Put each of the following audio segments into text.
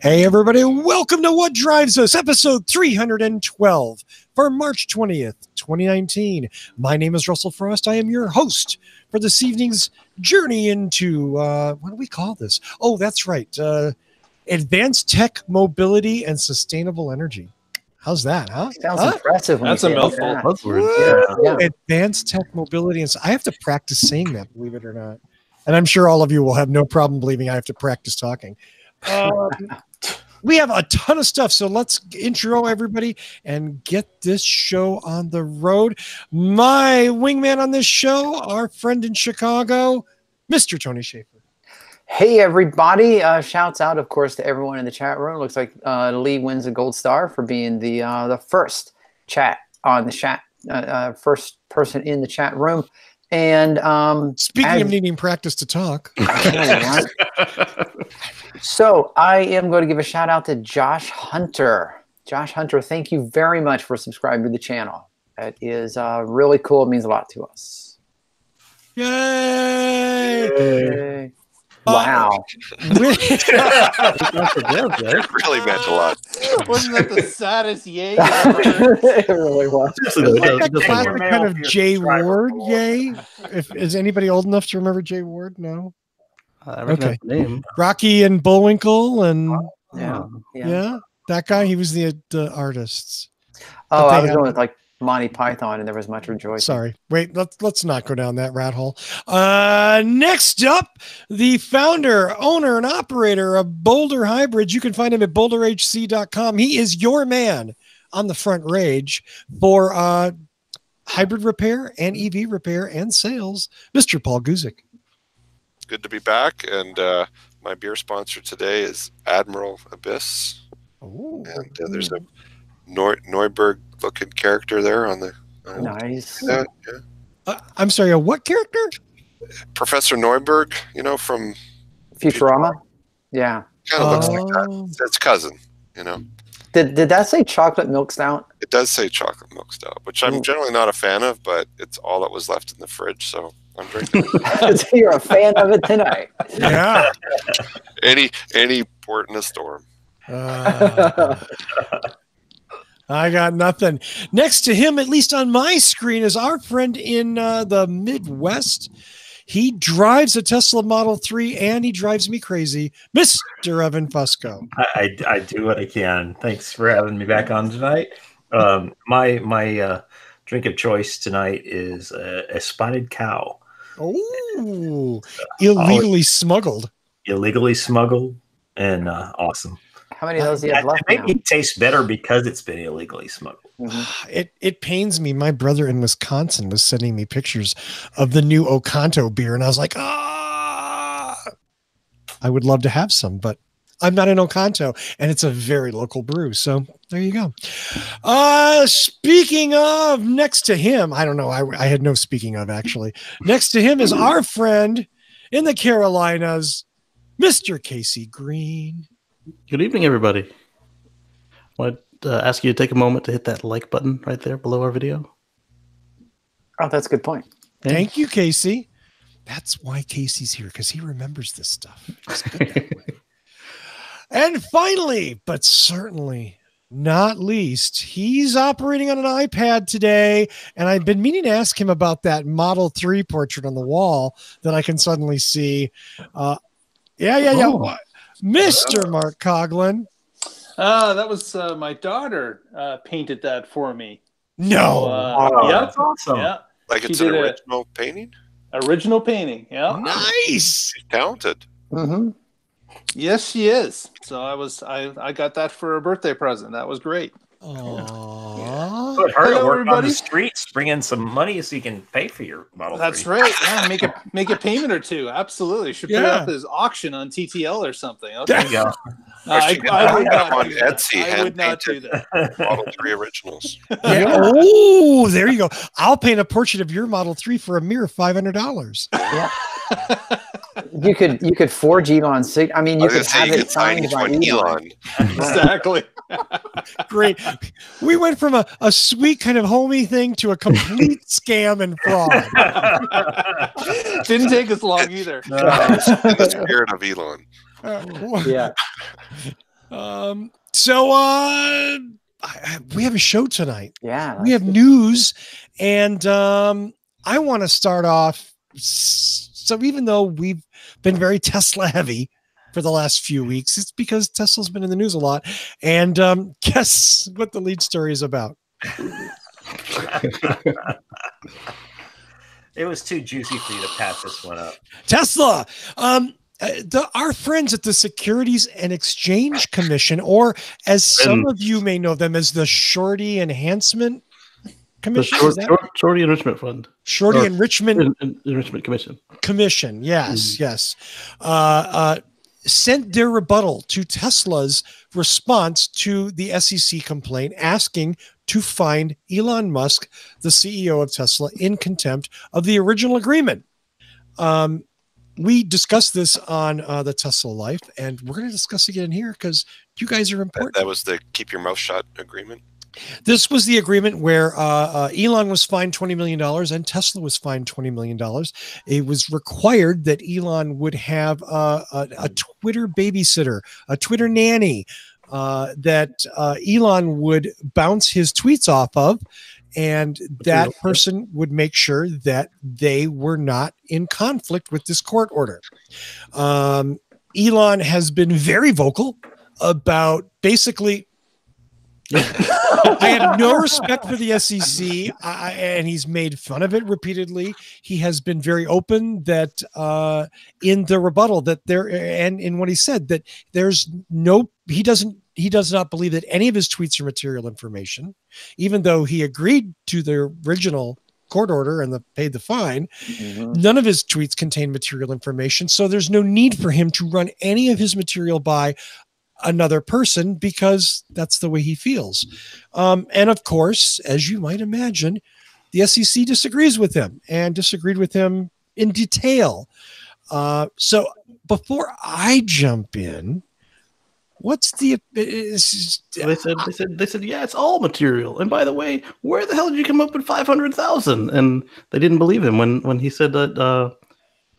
Hey, everybody, welcome to What Drives Us, episode 312 for March 20th, 2019. My name is Russell Frost. I am your host for this evening's journey into, what do we call this? Oh, that's right. Advanced Tech, Mobility, and Sustainable Energy. How's that, huh? Sounds impressive. That's a mouthful. Yeah. Advanced Tech, Mobility, and I have to practice saying that, believe it or not. And I'm sure all of you will have no problem believing I have to practice talking. We have a ton of stuff, so let's intro everybody and get this show on the road. My wingman on this show, our friend in Chicago, Mr. Tony Schaefer. Hey, everybody. Shouts out, of course, to everyone in the chat room. Looks like Lee wins a gold star for being the first chat on the chat, first person in the chat room. And speaking of needing practice to talk. So I am going to give a shout out to Josh Hunter. Josh Hunter, thank you very much for subscribing to the channel. That is really cool. It means a lot to us. Yay! Yay. Wow. It really meant a lot. Wasn't that the saddest yay? It really was. That classic kind of Jay Ward yay. Is anybody old enough to remember Jay Ward? No. Okay. Name. Rocky and Bullwinkle and Yeah. That guy. He was the artists. Oh, I was going with like Monty Python, and there was much rejoicing. Sorry. Wait, let's not go down that rat hole. Next up, the founder, owner, and operator of Boulder Hybrids. You can find him at boulderhc.com. He is your man on the front range for hybrid repair and EV repair and sales, Mr. Paul Guzik. Good to be back, and my beer sponsor today is Admiral Abyss. Ooh. And there's a Neuberg-looking character there on the. Nice. Yeah. I'm sorry, a what character? Professor Neuberg, from Futurama. Yeah. Kind of looks like that. It's his cousin, Did that say chocolate milk stout? It does say chocolate milk stout, which I'm generally not a fan of, but it's all that was left in the fridge, so I'm drinking it. So you're a fan of it tonight. Yeah. Any port in a storm. I got nothing. Next to him, at least on my screen, is our friend in the Midwest. He drives a Tesla Model 3, and he drives me crazy, Mr. Evan Fusco. I do what I can. Thanks for having me back on tonight. My drink of choice tonight is a spotted cow. Oh, illegally smuggled. Illegally smuggled and awesome. How many of those do you have left? It made me taste better because it's been illegally smuggled. Mm-hmm. It pains me. My brother in Wisconsin was sending me pictures of the new Okanto beer, and I was like, I would love to have some, but I'm not in Okanto, and it's a very local brew. So there you go. Speaking of, next to him, I don't know. I had no speaking of, actually. Next to him is our friend in the Carolinas, Mr. Casey Green. Good evening, everybody. I want to ask you to take a moment to hit that like button right there below our video. Oh, that's a good point. Thank you, Casey. That's why Casey's here, because he remembers this stuff. It's good that way. And finally, but certainly not least, he's operating on an iPad today, and I've been meaning to ask him about that Model 3 portrait on the wall that I can suddenly see. Mr. Mark Coughlin. That was my daughter painted that for me. No. Yeah, that's awesome. Yeah. Like She it's an did original painting? Original painting. Yeah. Nice. She's talented. Mm-hmm. Yes, she is. So I got that for a birthday present. That was great. Aww. Put her Hello, to work on everybody. the streets, bring in some money so you can pay for your Model 3. That's right. Yeah, make a payment or two. Absolutely. Should put it up as auction on TTL or something. Okay. There you go. I would not on do that. Etsy, I would not do hand-painted that. Model 3 originals. Yeah. Oh, there you go. I'll paint a portrait of your Model 3 for a mere $500. Yeah. You could forge Elon's sig. I mean, you could have it signed by Elon. Exactly. Great. We went from a sweet kind of homey thing to a complete scam and fraud. Didn't take us long either. In the spirit of Elon. Yeah. We have a show tonight. Yeah. We have news, and I want to start off. So even though we've been very Tesla heavy for the last few weeks, it's because Tesla's been in the news a lot. And guess what the lead story is about? It was too juicy for you to pass this one up. Tesla. Our friends at the Securities and Exchange Commission, or as some of you may know them as the Shorty Enhancement Commission, Shorty Enrichment Fund. Shorty Enrichment Commission. Commission, yes, yes. Sent their rebuttal to Tesla's response to the SEC complaint, asking to find Elon Musk, the CEO of Tesla, in contempt of the original agreement. We discussed this on the Tesla Life, and we're going to discuss again here because you guys are important. That was the keep your mouth shut agreement. This was the agreement where Elon was fined $20 million and Tesla was fined $20 million. It was required that Elon would have a Twitter babysitter, a Twitter nanny that Elon would bounce his tweets off of. And that person would make sure that they were not in conflict with this court order. Elon has been very vocal about basically, I have no respect for the SEC, and he's made fun of it repeatedly. He has been very open that in the rebuttal that there, and in what he said, that there's no, he does not believe that any of his tweets are material information, even though he agreed to the original court order and paid the fine. Mm-hmm. None of his tweets contain material information. So there's no need for him to run any of his material by another person because that's the way he feels. And of course, as you might imagine, the SEC disagrees with him and disagreed with him in detail. So before I jump in, what's the? They said, yeah, it's all material. And by the way, where the hell did you come up with 500,000? And they didn't believe him when he said that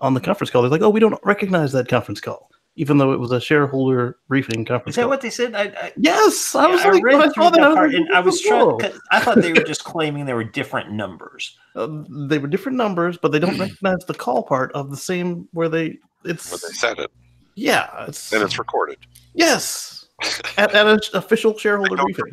on the conference call. They're like, oh, we don't recognize that conference call, even though it was a shareholor briefing conference. Is that call. What they said? Yes, I was like, when I saw that, I was trying. I thought they were just claiming there were different numbers. They were different numbers, but they don't recognize the call part of the same where they said it. Yeah, and it's recorded. Yes, at an official shareholder briefing.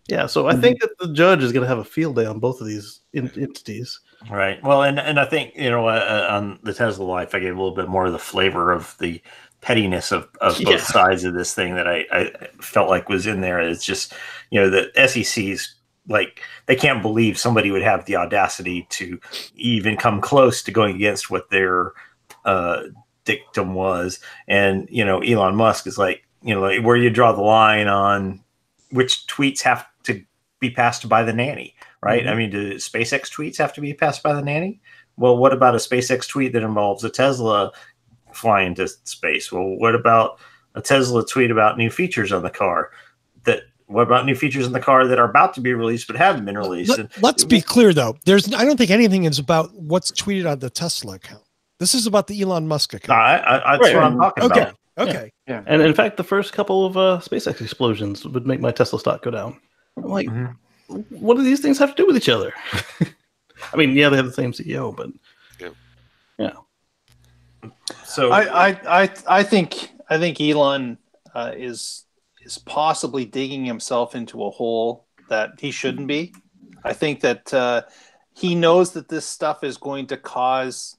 Yeah, so I think that the judge is going to have a field day on both of these entities. Right. Well, and I think on the Tesla Life, I gave a little bit more of the flavor of the pettiness of both sides of this thing that I felt like was in there. It's just the SEC's like they can't believe somebody would have the audacity to even come close to going against what their dictum was, and Elon Musk is like where you draw the line on which tweets have to be passed by the nanny, right? Mm-hmm. I mean, do SpaceX tweets have to be passed by the nanny? Well, what about a SpaceX tweet that involves a Tesla flying to space? Well, what about a Tesla tweet about new features on the car? What about new features in the car that are about to be released but haven't been released? Let's be clear, though. I don't think anything is about what's tweeted on the Tesla account. This is about the Elon Musk account. That's what I'm talking about. Okay. Yeah. And in fact, the first couple of SpaceX explosions would make my Tesla stock go down. I'm like, what do these things have to do with each other? I mean, yeah, they have the same CEO, but yeah. So I think Elon is possibly digging himself into a hole that he shouldn't be. I think that he knows that this stuff is going to cause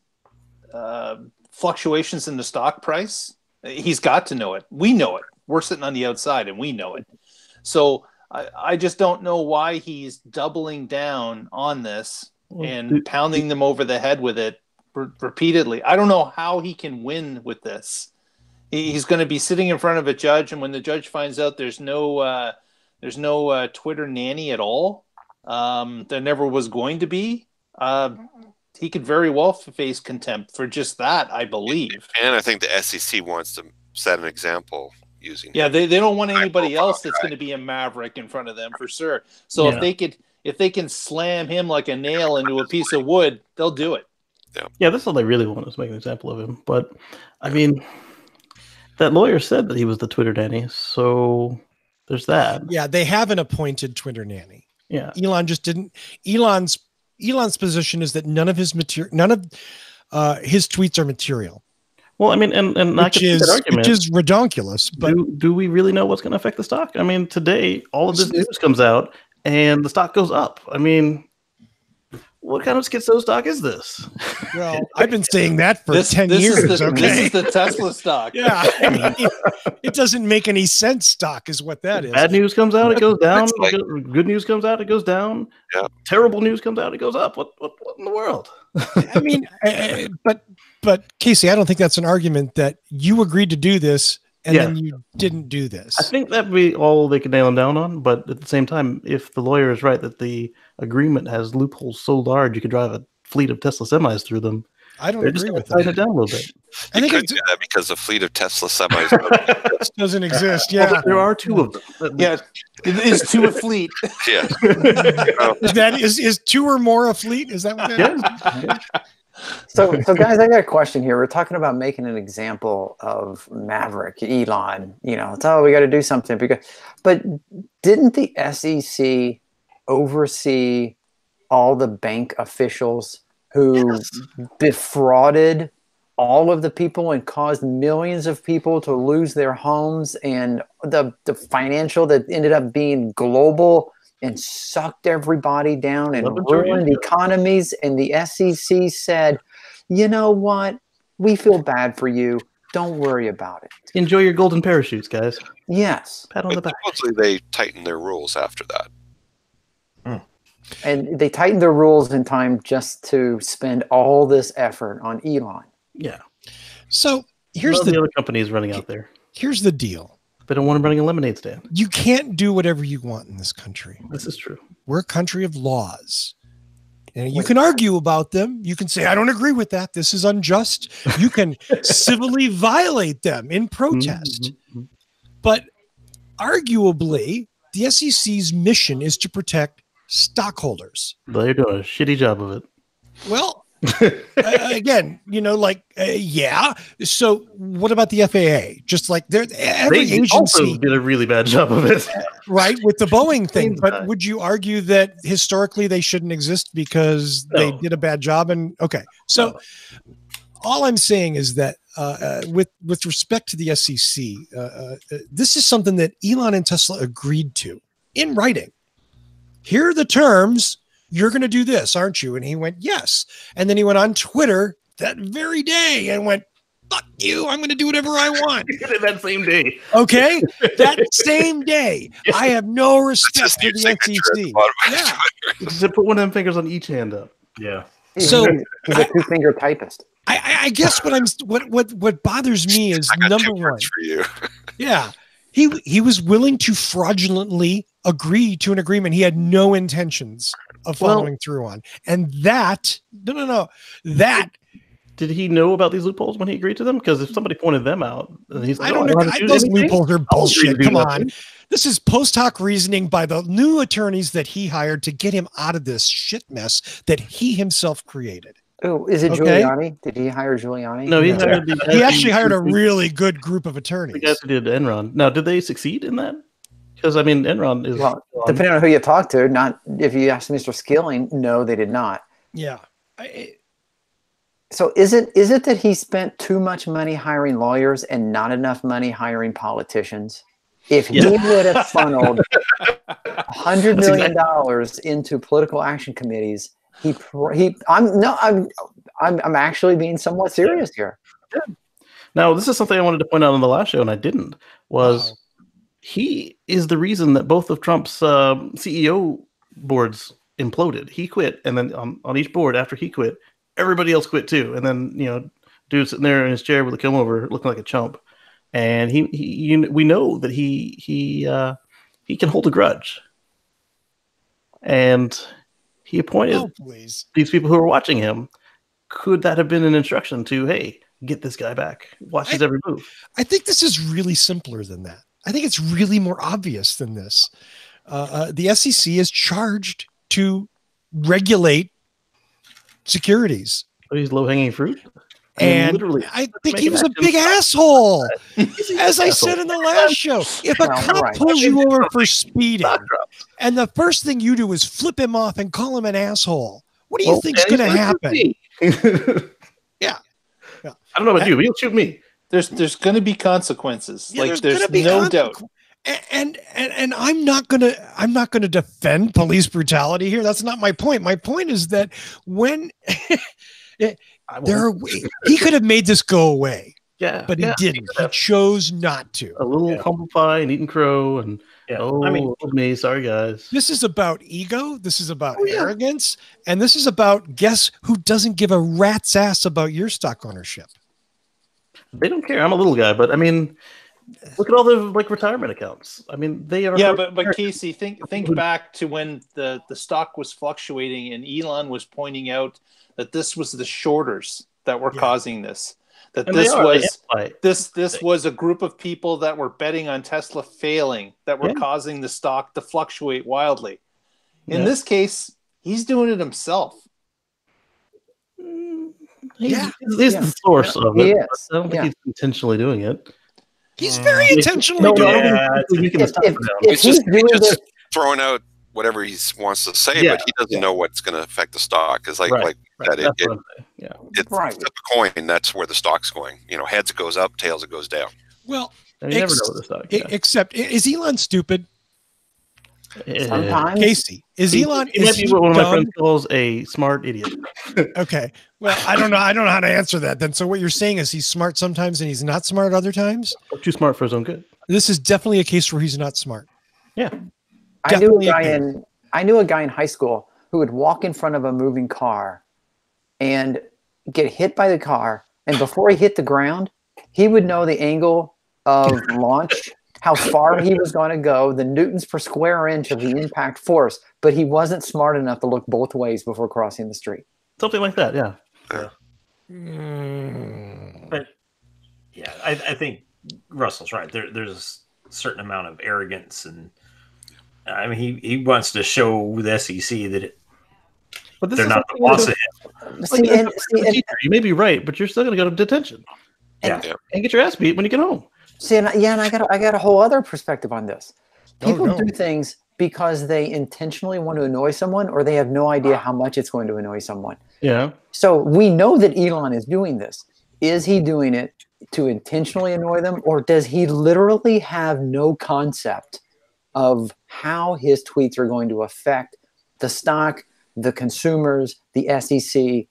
fluctuations in the stock price. He's got to know it. We know it. We're sitting on the outside and we know it. So I just don't know why he's doubling down on this and pounding them over the head with it repeatedly. I don't know how he can win with this. He's going to be sitting in front of a judge, and when the judge finds out there's no Twitter nanny at all, there never was going to be, he could very well face contempt for just that, I believe. And I think the SEC wants to set an example using. Yeah, they don't want anybody else that's going to be a maverick in front of them for sure. So if they can slam him like a nail into a piece of wood, they'll do it. Yeah, that's all they really want is make an example of him. But I mean, That lawyer said that he was the Twitter nanny, so there's that. Yeah, they have an appointed Twitter nanny. Yeah, Elon just didn't. Elon's position is that none of his tweets are material. Well, I mean, and I can see that argument, which is redonkulous. But do we really know what's going to affect the stock? I mean, today all of this news comes out and the stock goes up. I mean, what kind of schizo stock is this? Well, I've been saying that for 10 years. This is the Tesla stock. Yeah, I mean, it doesn't make any sense. Stock is what that is. Bad news comes out, it goes down. Good news comes out, it goes down. Yeah. Terrible news comes out, it goes up. What in the world? I mean, but Casey, I don't think that's an argument that you agreed to do this and then you didn't do this. I think that'd be all they could nail him down on. But at the same time, if the lawyer is right that the agreement has loopholes so large you could drive a fleet of Tesla semis through them, I don't agree with that. Tighten it down a little bit. I think could do that because the fleet of Tesla semis doesn't exist. Yeah, well, there are two of them. Yeah, it is two a fleet. Yeah. Is two or more a fleet? Is that what that is? Yeah. So guys, I got a question here. We're talking about making an example of Maverick, Elon. We got to do something but didn't the SEC oversee all the bank officials who defrauded all of the people and caused millions of people to lose their homes, and the financial that ended up being global and sucked everybody down and ruined economies? And the SEC said, you know what? We feel bad for you. Don't worry about it. Enjoy your golden parachutes, guys. Yes. Pat on the back. Supposedly they tightened their rules after that. And they tightened their rules in time just to spend all this effort on Elon. Yeah. So here's the other companies running out there. Here's the deal. They don't want them running a lemonade stand. You can't do whatever you want in this country. This is true. We're a country of laws. And you can argue about them. You can say, I don't agree with that. This is unjust. You can civilly violate them in protest. Mm-hmm. But arguably, the SEC's mission is to protect stockholders. They're doing a shitty job of it. Well, again, yeah. So what about the FAA? Just like every agency also did a really bad job of it, right? With the Boeing thing. But would you argue that historically they shouldn't exist because they did a bad job? And so all I'm saying is that with respect to the SEC, this is something that Elon and Tesla agreed to in writing. Here are the terms. You're going to do this, aren't you? And he went, yes. And then he went on Twitter that very day and went, fuck you. I'm going to do whatever I want. That same day. Okay. That same day. I have no respect for the SEC. Yeah. Just put one of them fingers on each hand up. Yeah. So he's a two-finger typist. I guess what bothers me is number one. For you. Yeah. He was willing to fraudulently agree to an agreement he had no intentions of following through on. And that, that. Did he know about these loopholes when he agreed to them? Because if somebody pointed them out, and he's like, I don't know. Those loopholes are bullshit. Come on. This is post hoc reasoning by the new attorneys that he hired to get him out of this shit mess that he himself created. Oh, is it Giuliani? Did he hire Giuliani? No, he actually hired a really good group of attorneys. The guys who did Enron. Now, did they succeed in that? Because I mean, Enron is depending on who you talk to. Not if you ask Mr. Skilling, no, they did not. Yeah. So is it that he spent too much money hiring lawyers and not enough money hiring politicians? If he would have funneled $100 million into political action committees, I'm actually being somewhat serious here. Now, this is something I wanted to point out on the last show, and I didn't. He is the reason that both of Trump's CEO boards imploded. He quit, and then on each board after he quit, everybody else quit too. And then dude sitting there in his chair with a comb over, looking like a chump. And we know that he can hold a grudge. And he appointed these people who are watching him. Could that have been an instruction to, hey, get this guy back? Watch his every move. I think this is really simpler than that. I think it's really more obvious than this. The SEC is charged to regulate securities. Are these low-hanging fruit? And literally, I think he was a big asshole. As I said in the last show, if a cop pulls you over for speeding and the first thing you do is flip him off and call him an asshole, what do you think's going to happen? Yeah. I don't know about you, but he'll shoot me. There's going to be consequences. Yeah, like there's no doubt. And I'm not gonna defend police brutality here. That's not my point. My point is that when he could have made this go away. Yeah, but he didn't. He chose not to. A little humble pie and eating crow, and me. Sorry, guys. This is about ego. This is about arrogance, and this is about guess who doesn't give a rat's ass about your stock ownership. They don't care. I'm a little guy, but I mean, look at all the retirement accounts. I mean, they are. Yeah, but Casey, think back to when the stock was fluctuating, and Elon was pointing out that this was the shorters that were causing this. That this was a group of people that were betting on Tesla failing that were causing the stock to fluctuate wildly. In this case, he's doing it himself. He's the source of it. I don't think he's intentionally doing it. He's very intentionally doing it. He's just throwing out whatever he wants to say, but he doesn't know what's going to affect the stock. It's like that. It's a coin. That's where the stock's going. You know, heads it goes up, tails it goes down. Well, you never know the stock. Except, is Elon stupid? Sometimes. Casey, is Elon? He might be what one of my friends calls a smart idiot. Okay. Well, I don't know how to answer that. Then, so what you're saying is he's smart sometimes and he's not smart other times. Too smart for his own good. This is definitely a case where he's not smart. Yeah. I knew a guy in high school who would walk in front of a moving car and get hit by the car, and before he hit the ground, he would know the angle of launch, how far he was going to go, the newtons per square inch of the impact force, but he wasn't smart enough to look both ways before crossing the street. Something like that, yeah. But yeah, I think Russell's right. There's a certain amount of arrogance, and I mean he wants to show the SEC that they're not the boss of him. You may be right, but you're still going to go to detention. And get your ass beat when you get home. See, and I got a whole other perspective on this. People do things because they intentionally want to annoy someone, or they have no idea how much it's going to annoy someone. Yeah. So we know that Elon is doing this. Is he doing it to intentionally annoy them, or does he literally have no concept of how his tweets are going to affect the stock, the consumers, the SEC?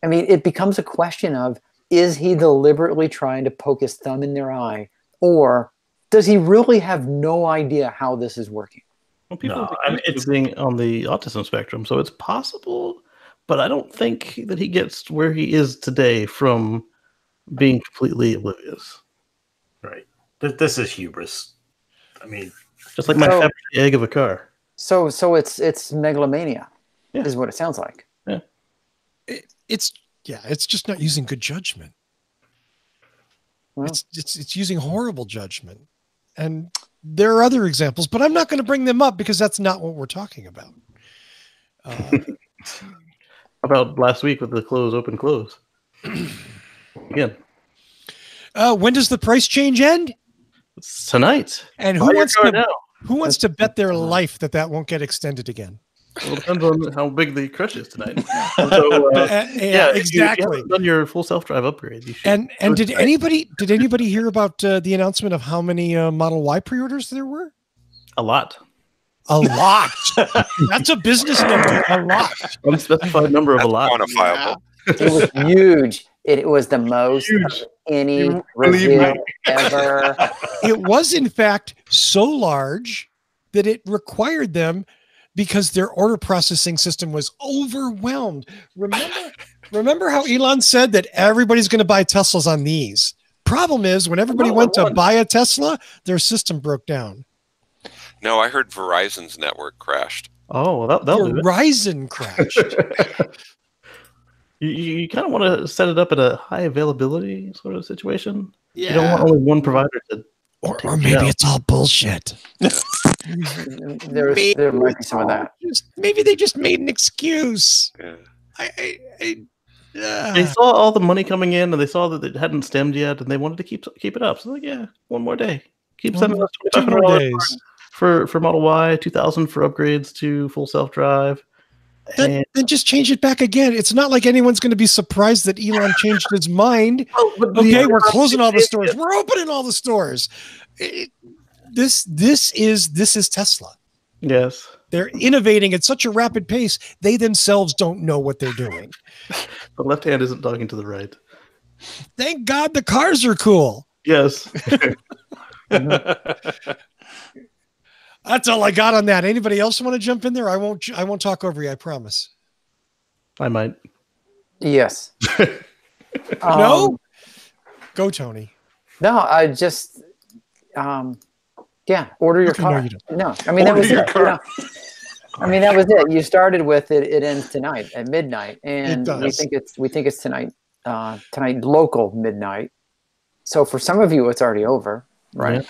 I mean, it becomes a question of, is he deliberately trying to poke his thumb in their eye, or does he really have no idea how this is working? Well, people it's being on the autism spectrum, so it's possible, but I don't think that he gets where he is today from being completely oblivious. Right. This is hubris. I mean, just like my Fabergé egg of a car. So it's megalomania, is what it sounds like. Yeah. It's just not using good judgment. Well, it's using horrible judgment. And there are other examples, but I'm not going to bring them up because that's not what we're talking about. About last week with the open close. Again. When does the price change end? It's tonight. And who wants to bet their life that won't get extended again? Well, it depends on how big the crush is tonight. So, exactly. If you haven't done your full self-drive upgrade. You should. And did anybody hear about the announcement of how many Model Y pre-orders there were? A lot. A lot. That's a business number. A lot. Unspecified number of a lot. Quantifiable. It was huge. It was the most of any reveal ever. It was, in fact, so large that it required them, because their order processing system was overwhelmed. Remember how Elon said that everybody's going to buy Teslas on these? Problem is, when everybody went to buy a Tesla, their system broke down. No, I heard Verizon's network crashed. Oh, well, Verizon crashed. You kind of want to set it up at a high availability sort of situation. Yeah. You don't want only one provider to. Or maybe it's all bullshit. There might be some of that. Maybe they just made an excuse. Yeah. They saw all the money coming in, and they saw that it hadn't stemmed yet, and they wanted to keep it up. So like, yeah, one more day. Keep sending us 2 more days for Model Y, 2,000 for upgrades to full self-drive. Then just change it back again. It's not like anyone's going to be surprised that Elon changed his mind. Okay, we're closing all the stores. We're opening all the stores. This is Tesla. Yes. They're innovating at such a rapid pace, they themselves don't know what they're doing. The left hand isn't talking to the right. Thank God the cars are cool. Yes. That's all I got on that. Anybody else want to jump in there? I won't talk over you, I promise. I might. Yes. No? Go, Tony. No, I just order your car. No, I mean, that was it. I mean, that was it. You started with it. It ends tonight at midnight, and we think it's tonight. Tonight, local midnight. So for some of you, it's already over, right?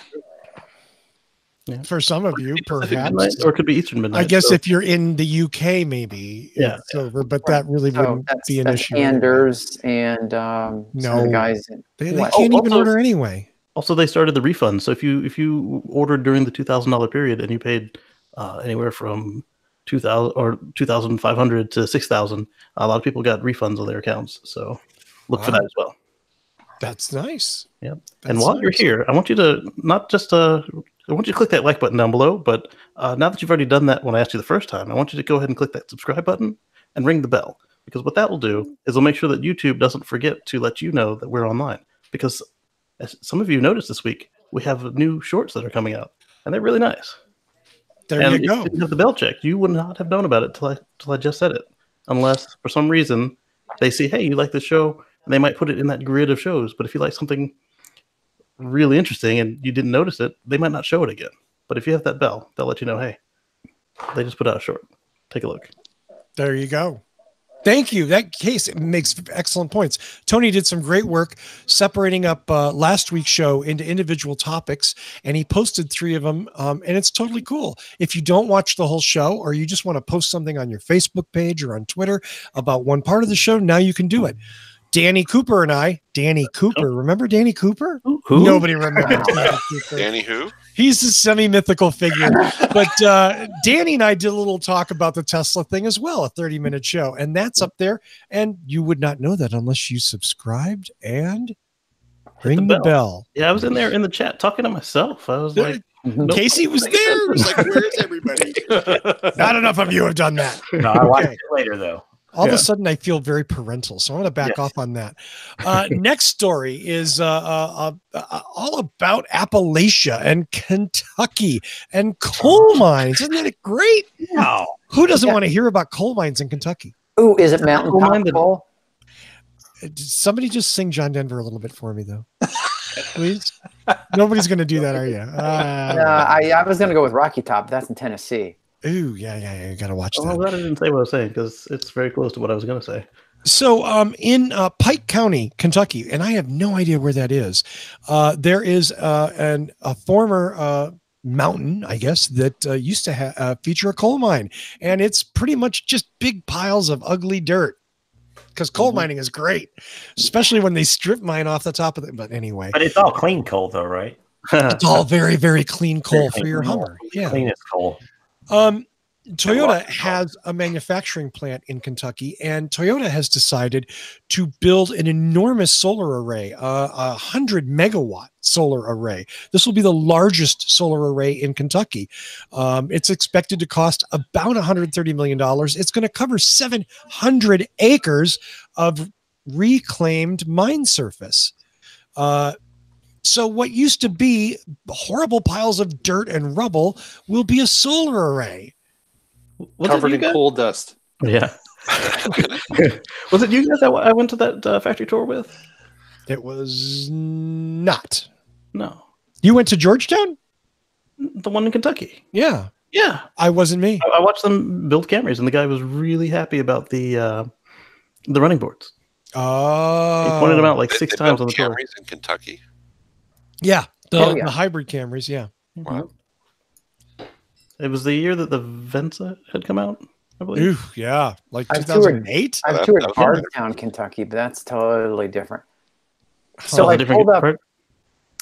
Yeah. For some of you, perhaps, midnight, or it could be Eastern midnight. I guess if you're in the UK, maybe it's over, but that really wouldn't be an issue. Anders and some of the guys. They can't even order anyway. Also, they started the refund. So if you ordered during the $2,000 period and you paid anywhere from $2,500 to $6,000, a lot of people got refunds on their accounts. So look for that as well. That's nice. Yep. And while you're here, I want you to not just I want you to click that like button down below, but now that you've already done that when I asked you the first time, I want you to go ahead and click that subscribe button and ring the bell, because what that will do is it'll make sure that YouTube doesn't forget to let you know that we're online. Because as some of you noticed this week, we have new shorts that are coming out, and they're really nice. There you go. If you didn't have the bell checked, you would not have known about it till I just said it, unless for some reason they see, hey, you like this show, and they might put it in that grid of shows. But if you like something really interesting and you didn't notice it, they might not show it again. But if you have that bell, they'll let you know, hey, they just put out a short. Take a look. There you go. Thank you. That case makes excellent points. Tony did some great work separating up last week's show into individual topics, and he posted 3 of them, and it's totally cool. If you don't watch the whole show, or you just want to post something on your Facebook page or on Twitter about one part of the show, now you can do it. Danny Cooper and I, Danny Cooper, remember Danny Cooper? Who? Nobody remembers Danny Cooper. Danny who? He's a semi-mythical figure. But Danny and I did a little talk about the Tesla thing as well, a 30-minute show. And that's up there. And you would not know that unless you subscribed and ring the bell. Yeah, I was in there in the chat talking to myself. I was like, Casey was there. It was like, where's everybody? Not enough of you have done that. No, I watched it later, though. All of a sudden, I feel very parental, so I'm going to back off on that. Next story is all about Appalachia and Kentucky and coal mines. Isn't that great? Wow. Who doesn't want to hear about coal mines in Kentucky? Ooh, is it mountaintop coal? Somebody just sing John Denver a little bit for me, though. Please? Nobody's going to do that, are you? I was going to go with Rocky Top. That's in Tennessee. Ooh, yeah. You got to watch that. I'm glad I didn't say what I was saying, because it's very close to what I was going to say. So in Pike County, Kentucky, and I have no idea where that is, there is a former mountain, I guess, that used to feature a coal mine. And it's pretty much just big piles of ugly dirt, because coal mining is great, especially when they strip mine off the top of it. But anyway. But it's all clean coal, though, right? It's all very, very clean coal for your Hummer. Yeah. Cleanest coal. Toyota has a manufacturing plant in Kentucky, and Toyota has decided to build an enormous solar array, 100 megawatt solar array. This will be the largest solar array in Kentucky. It's expected to cost about $130 million. It's going to cover 700 acres of reclaimed mine surface. So what used to be horrible piles of dirt and rubble will be a solar array. Covered in coal dust. Yeah. Was it you guys that I went to that factory tour with? It was not. No. You went to Georgetown? The one in Kentucky. Yeah. Yeah. I wasn't me. I watched them build Camrys, and the guy was really happy about the running boards. Oh. He pointed them out like 6 times on the tour. Camrys in Kentucky? Yeah. The hybrid Camrys, yeah. Wow. It was the year that the Venza had come out. I believe. Ooh, yeah, like 2008. I've toured Bardstown, Kentucky, but that's totally different. So I pulled up.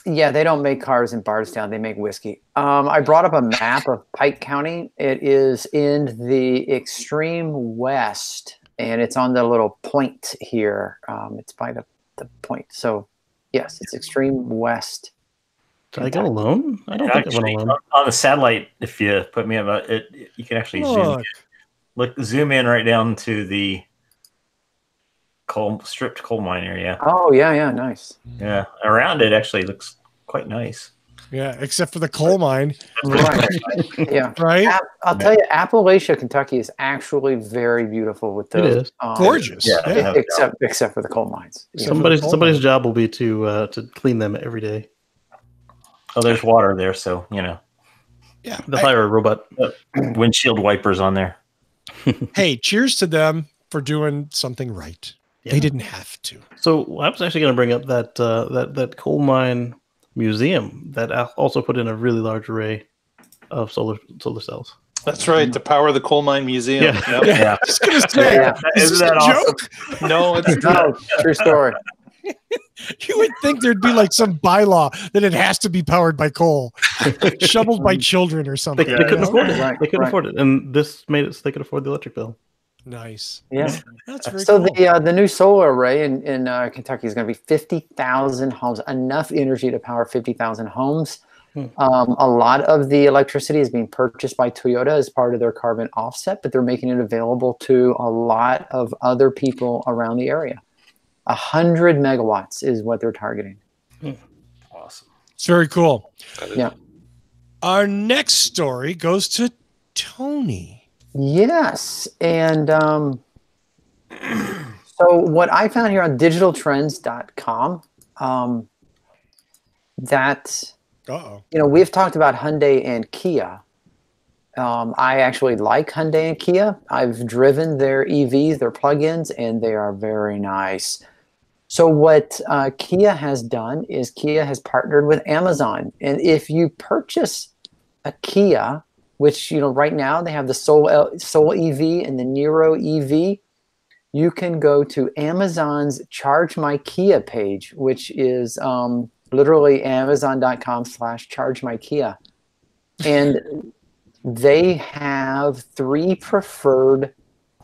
Yeah, they don't make cars in Bardstown. They make whiskey. I brought up a map of Pike County. It is in the extreme west, and it's on the little point here. It's by the point. So, yes, it's extreme west. Did I go alone? I don't think I went alone. On the satellite, if you put me about it, you can actually zoom in right down to the stripped coal mine area. Oh yeah, nice. Yeah, around it actually looks quite nice. Yeah, except for the coal mine. Right. Yeah. Right. I'll tell you, Appalachia, Kentucky is actually very beautiful with those. It is gorgeous. Yeah. Except for the coal mines. Somebody's job will be to clean them every day. Oh, there's water there, so Yeah. The fire robot windshield wipers on there. Hey, cheers to them for doing something right. Yeah. They didn't have to. So I was actually going to bring up that coal mine museum that also put in a really large array of solar cells. That's right, to power the coal mine museum. Yeah. Yep. Yeah. Just gonna say, isn't that awesome? No, it's no, true story. You would think there'd be like some bylaw that it has to be powered by coal, shoveled by children or something. They couldn't afford it. Right, they couldn't afford it, and this made it so they could afford the electric bill. Nice. Yeah, that's very so cool. The new solar array in Kentucky is going to be 50,000 homes, enough energy to power 50,000 homes. A lot of the electricity is being purchased by Toyota as part of their carbon offset, but they're making it available to a lot of other people around the area. 100 megawatts is what they're targeting. Awesome. It's very cool. Yeah. Our next story goes to Tony. Yes. And so what I found here on digitaltrends.com, that, we've talked about Hyundai and Kia. I actually like Hyundai and Kia. I've driven their EVs, their plug-ins, and they are very nice. So what Kia has done is Kia has partnered with Amazon. And if you purchase a Kia, which, right now they have the Soul EV and the Niro EV, you can go to Amazon's Charge My Kia page, which is literally amazon.com/Charge My Kia. And they have 3 preferred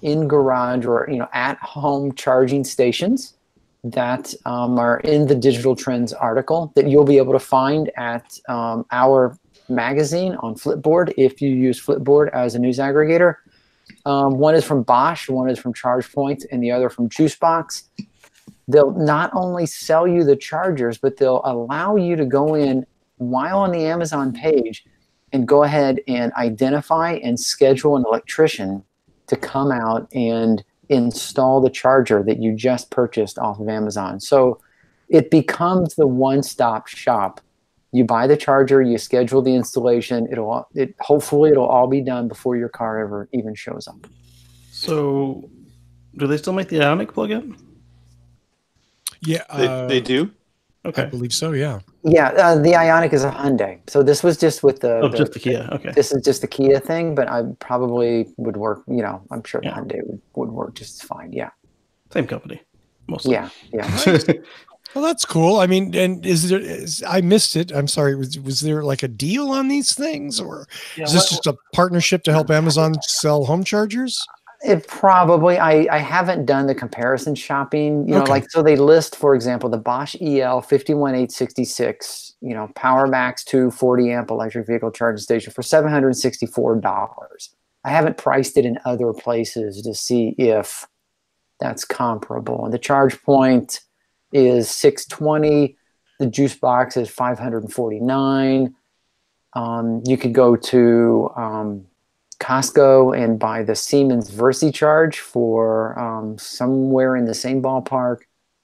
in-garage or, at-home charging stations that are in the Digital Trends article that you'll be able to find at our magazine on Flipboard if you use Flipboard as a news aggregator. One is from Bosch, one is from ChargePoint, and the other from Juicebox. They'll not only sell you the chargers, but they'll allow you to go in while on the Amazon page and go ahead and identify and schedule an electrician to come out and install the charger that you just purchased off of Amazon. So it becomes the one-stop shop. You buy the charger, you schedule the installation. Hopefully it'll all be done before your car ever even shows up. So, do they still make the Ioniq plug-in? Yeah, they do. Okay, I believe so. Yeah. Yeah, the Ioniq is a Hyundai. So this was just with just the Kia. Okay. This is just the Kia thing, but I probably would work. I'm sure the Hyundai would work just fine. Yeah. Same company, mostly. Yeah. Well, that's cool. I mean, and I missed it. I'm sorry. Was there like a deal on these things, or is this just a partnership to help Amazon sell home chargers? It probably. I haven't done the comparison shopping. So they list, for example, the Bosch EL 51866. Power Max 2 40 amp electric vehicle charging station for $764. I haven't priced it in other places to see if that's comparable. And the ChargePoint is $620. The Juicebox is $549. You could go to Costco and buy the Siemens VersiCharge for somewhere in the same ballpark.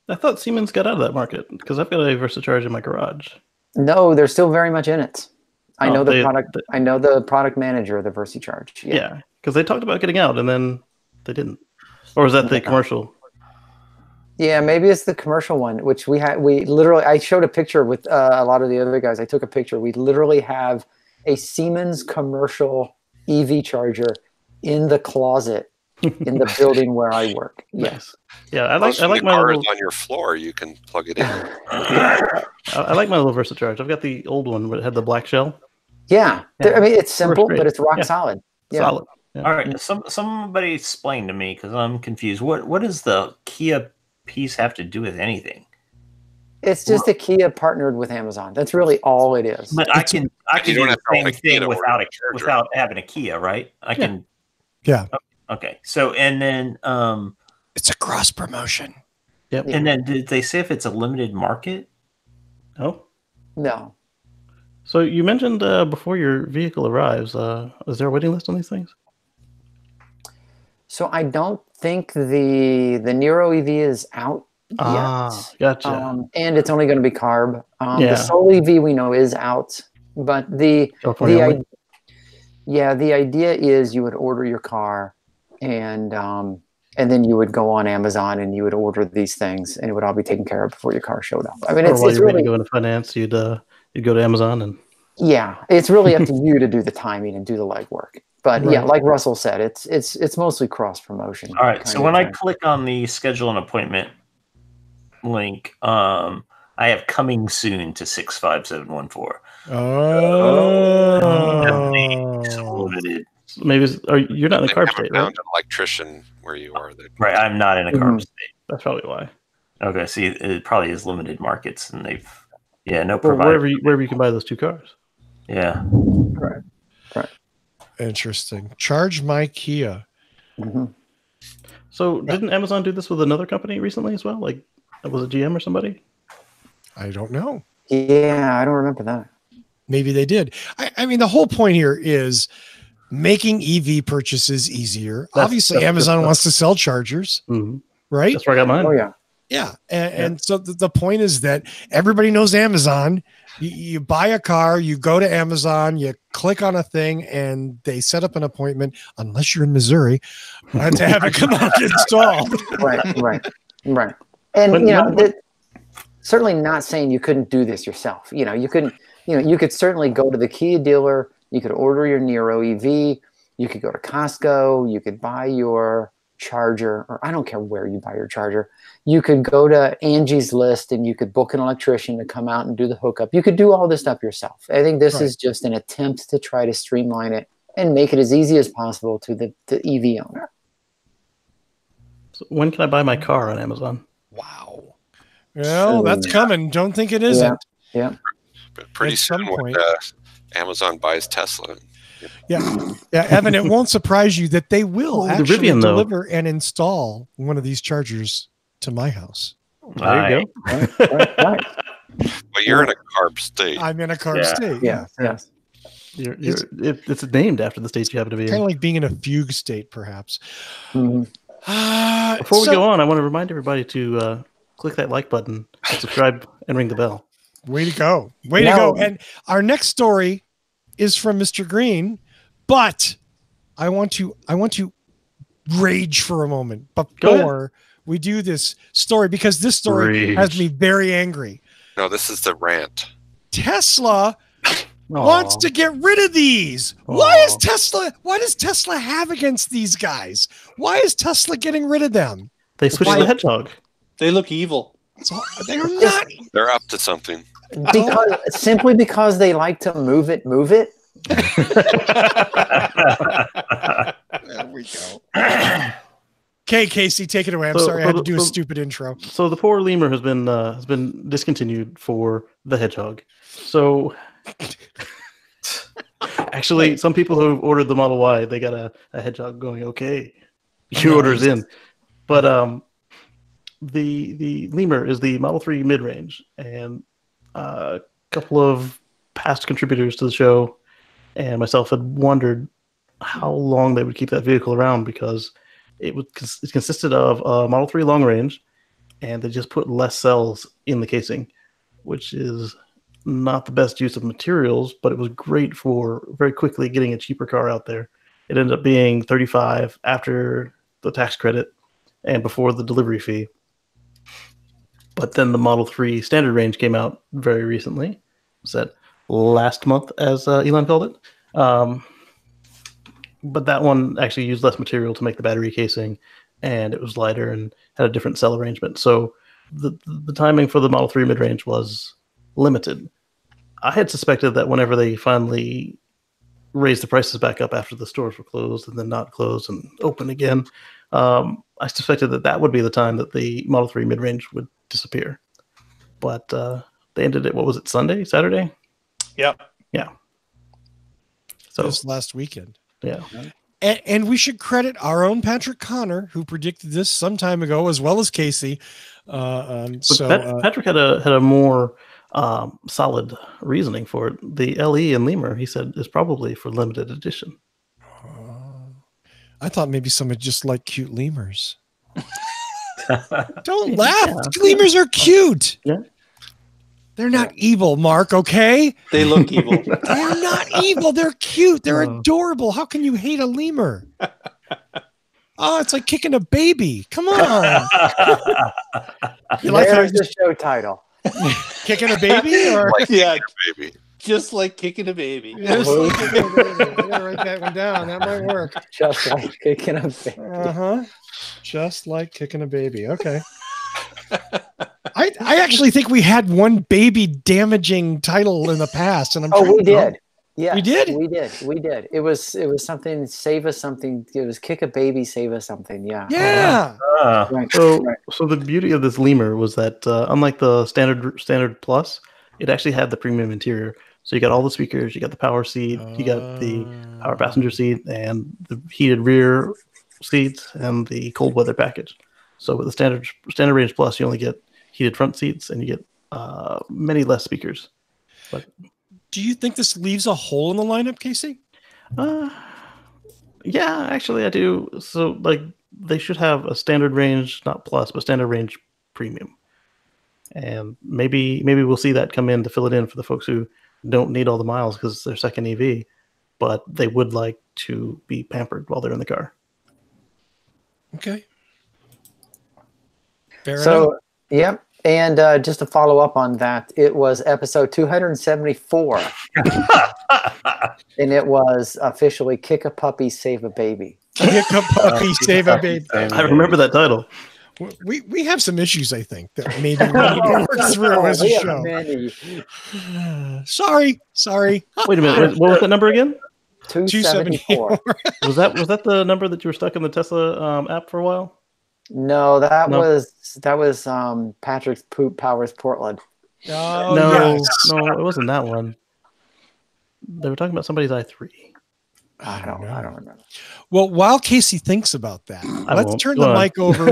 I thought Siemens got out of that market because I've got a VersiCharge in my garage. No, they're still very much in it. I know the product manager of the VersiCharge. Yeah, because they talked about getting out and then they didn't. Or was that the commercial? Yeah, maybe it's the commercial one, which I showed a picture with a lot of the other guys. I took a picture. We literally have a Siemens commercial EV charger in the closet in the building where I work. Yes. Yeah, I like my cars little on your floor. You can plug it in. I like my little VersaCharge. I've got the old one where it had the black shell. Yeah. I mean, it's simple, great. but it's rock solid. Yeah. Solid. Yeah. All right, somebody explain to me because I'm confused. What does the Kia piece have to do with anything? It's just a Kia partnered with Amazon. That's really all it is. But I can do the same thing without having a Kia, right? I can. Yeah. Okay. So and then it's a cross promotion. Yep. And then did they say if it's a limited market? No. So you mentioned before your vehicle arrives, is there a waiting list on these things? So I don't think the Nero EV is out yet. Gotcha. And it's only going to be carb. The Soul EV we know is out, but the idea is you would order your car, and then you would go on Amazon and you would order these things, and it would all be taken care of before your car showed up. I mean, it's really really go into finance. You'd go to Amazon and. Yeah, it's really up to you to do the timing and do the legwork. But yeah, like Russell said, it's mostly cross promotion. All right. So when I click on the schedule an appointment link, I have coming soon to 65714. Maybe you're not in a carb state, right? An electrician where you are. Right. I'm not in a carb state. That's probably why. Okay. See, it probably is limited markets, and they've no provider. Wherever you can buy those two cars. Yeah. Right. Interesting. Charge my Kia. Mm-hmm. So didn't Amazon do this with another company recently as well? Like, was it GM or somebody? I don't know. Yeah, I don't remember that. Maybe they did. I mean, the whole point here is making EV purchases easier. Obviously, Amazon wants to sell chargers, right? That's where I got mine. Oh, yeah. Yeah. And so the point is that everybody knows Amazon. You buy a car, you go to Amazon, you click on a thing, and they set up an appointment, unless you're in Missouri, to have it come out and installed. Right. And, certainly not saying you couldn't do this yourself. You could certainly go to the Kia dealer. You could order your Nero EV. You could go to Costco. You could buy your charger, or I don't care where you buy your charger. You could go to Angie's List and you could book an electrician to come out and do the hookup. You could do all this stuff yourself. I think this is just an attempt to try to streamline it and make it as easy as possible to the EV owner. So when can I buy my car on Amazon? Wow. Well, that's coming. Don't think it isn't. Yeah. Pretty soon when Amazon buys Tesla. Yeah, Evan, it won't surprise you that they will actually deliver and install one of these chargers to my house. There you go. Well, you're in a carb state. I'm in a carb state. Yeah. It's named after the state you happen to be in. Kind of like being in a fugue state, perhaps. Mm-hmm. Before we go on, I want to remind everybody to click that like button, subscribe, and ring the bell. Way to go. Way to go. And our next story is from Mr. Green, but I want to rage for a moment before we do this story, because this story has me very angry. No, this is the rant. Tesla wants to get rid of these. What does Tesla have against these guys? Why is Tesla getting rid of them? They switched to the Hedgehog. They look evil. They're not. They're up to something. Simply because they like to move it. There we go. Okay, Casey, take it away. I'm sorry I had to do a stupid intro. So the poor lemur has been discontinued for the Hedgehog. So actually, some people who ordered the Model Y, they got a Hedgehog going. Okay, your order's in. But the lemur is the Model 3 mid-range, and a couple of past contributors to the show and myself had wondered how long they would keep that vehicle around, because it consisted of a Model 3 long range, and they just put less cells in the casing, which is not the best use of materials, but it was great for very quickly getting a cheaper car out there. It ended up being $35 after the tax credit and before the delivery fee. But then the Model 3 standard range came out very recently. Was that last month, as Elon called it? but that one actually used less material to make the battery casing, and it was lighter and had a different cell arrangement. So the timing for the Model 3 mid-range was limited. I had suspected that whenever they finally raised the prices back up after the stores were closed and then not closed and open again, I suspected that would be the time that the Model 3 mid-range would disappear. But they ended it, what was it, Saturday? Yep. Yeah. So this last weekend. Yeah. And we should credit our own Patrick Connor, who predicted this some time ago, as well as Casey. Patrick had a more solid reasoning for it. The LE and Lemur, he said, is probably for limited edition. I thought maybe somebody just liked cute lemurs. Don't laugh. Yeah. Lemurs are cute. Yeah. They're not evil, Mark, okay? They look evil. They're not evil. They're cute. They're adorable. How can you hate a lemur? Oh, it's like kicking a baby. Come on. You like the show title. Kicking a baby? Or? Like yeah, baby. Just like kicking a baby. Just like kicking a baby. I gotta write that one down. That might work. Just like kicking a baby. Uh-huh. Just like kicking a baby. Okay. I actually think we had one baby damaging title in the past, and we did. Yeah, we did. We did. It was something. Save us something. It was kick a baby, save us something. Yeah. Yeah. Right. So the beauty of this lemur was that unlike the standard plus, it actually had the premium interior. So you got all the speakers, you got the power seat, you got the power passenger seat, and the heated rear seats, and the cold weather package. So with the standard range plus, you only get heated front seats, and you get many less speakers. But do you think this leaves a hole in the lineup, Casey? Yeah, actually I do. So like they should have a standard range, not plus, but standard range premium. And maybe we'll see that come in to fill it in for the folks who don't need all the miles because it's their second EV, but they would like to be pampered while they're in the car. Okay. Fair enough. Yep. And just to follow up on that, it was episode 274. And it was officially Kick a Puppy, Save a Baby. Kick a Puppy, Save a Baby. I remember that title. We have some issues, I think, that maybe we need to work through as a show. Sorry. Wait a minute. What was that number again? 274. Was that the number that you were stuck in the Tesla app for a while? No, that was Patrick's Poop Powers Portland. Oh, no, it wasn't that one. They were talking about somebody's i3. I don't remember. Well, while Casey thinks about that, let's turn the mic over.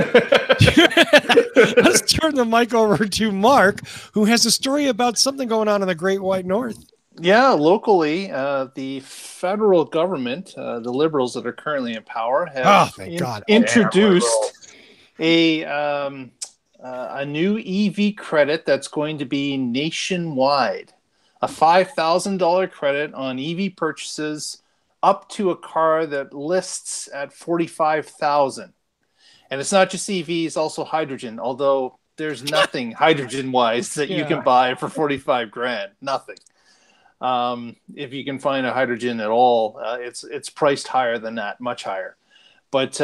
Let's turn the mic over to Mark, who has a story about something going on in the Great White North. Yeah, locally, the federal government, the Liberals that are currently in power, have introduced a new EV credit that's going to be nationwide. A $5,000 credit on EV purchases up to a car that lists at $45,000. And it's not just EV, it's also hydrogen, although there's nothing hydrogen-wise that you can buy for $45,000. Nothing. If you can find a hydrogen at all, it's priced higher than that, much higher. But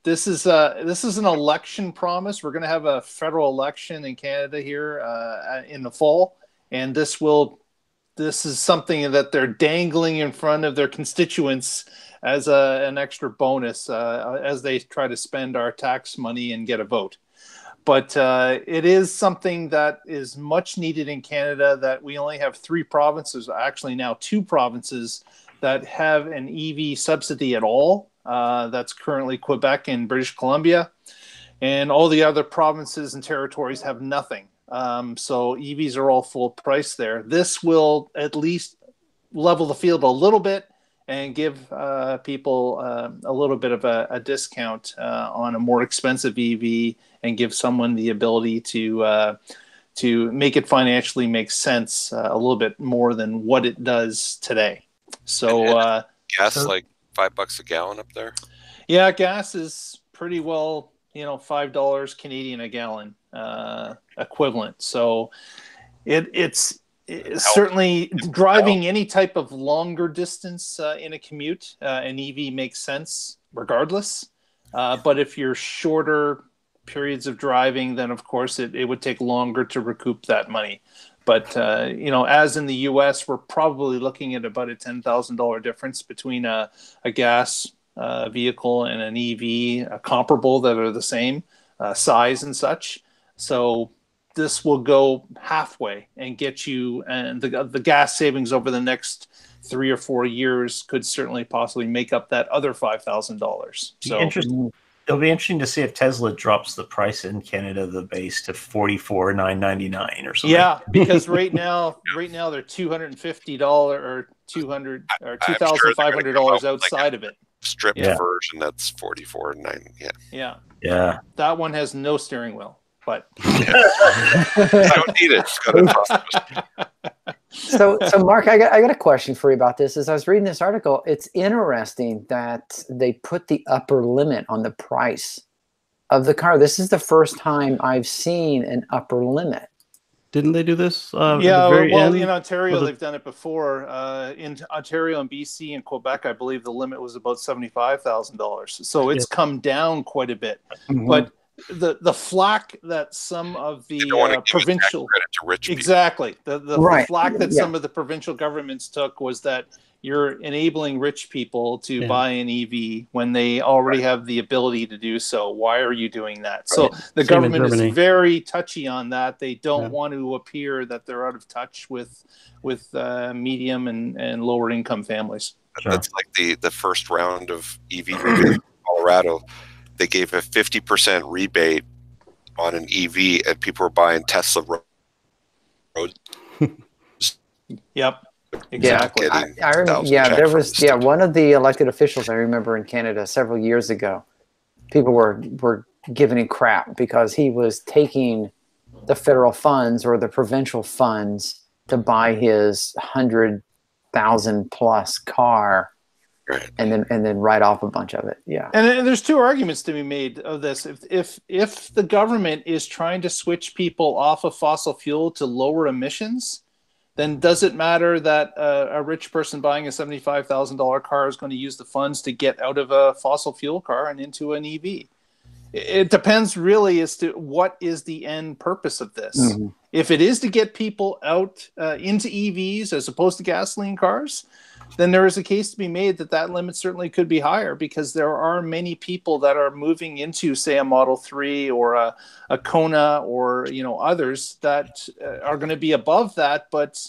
this is an election promise. We're going to have a federal election in Canada here in the fall, and this is something that they're dangling in front of their constituents as an extra bonus as they try to spend our tax money and get a vote. But it is something that is much needed in Canada, that we only have 3 provinces, actually now 2 provinces, that have an EV subsidy at all. That's currently Quebec and British Columbia. And all the other provinces and territories have nothing. So EVs are all full price there. This will at least level the field a little bit and give people a little bit of a discount on a more expensive EV, and give someone the ability to make it financially make sense a little bit more than what it does today. So gas like $5 a gallon up there. Yeah, gas is pretty well, $5 Canadian a gallon equivalent. So it's certainly driving any type of longer distance in a commute, an EV makes sense regardless. But if you're shorter periods of driving, then of course it would take longer to recoup that money. But as in the U.S., we're probably looking at about a $10,000 difference between a gas vehicle and an EV, comparable, that are the same size and such. So this will go halfway and get you, and the gas savings over the next 3 or 4 years could certainly possibly make up that other $5,000. So it'll be interesting to see if Tesla drops the price in Canada, the base, to $44,999 or something. Yeah, because right now they're $250 or $2,500 outside of it. Stripped version that's $44,999. Yeah. That one has no steering wheel, but I don't need it. So Mark, I got a question for you about this. As I was reading this article, it's interesting that they put the upper limit on the price of the car. This is the first time I've seen an upper limit. Didn't they do this? In Ontario, they've done it before. In Ontario and BC and Quebec, I believe the limit was about $75,000. So it's come down quite a bit. Mm-hmm. But the flack that some of the provincial the flack that some of the provincial governments took was that you're enabling rich people to buy an EV when they already have the ability to do so. Why are you doing that? So the government is very touchy on that. They don't want to appear that they're out of touch with medium and lower income families. That's like the first round of EV in Colorado. They gave a 50% rebate on an EV, and people were buying Tesla roads. Yep, exactly. There was one of the elected officials I remember in Canada several years ago. People were giving him crap because he was taking the federal funds or the provincial funds to buy his $100,000+ car. Right. And then write off a bunch of it. Yeah. And there's two arguments to be made of this. If the government is trying to switch people off of fossil fuel to lower emissions, then does it matter that a rich person buying a $75,000 car is going to use the funds to get out of a fossil fuel car and into an EV? It depends really as to what is the end purpose of this. Mm-hmm. If it is to get people out into EVs as opposed to gasoline cars, then there is a case to be made that limit certainly could be higher, because there are many people that are moving into, say, a Model 3 or a Kona or others that are going to be above that, but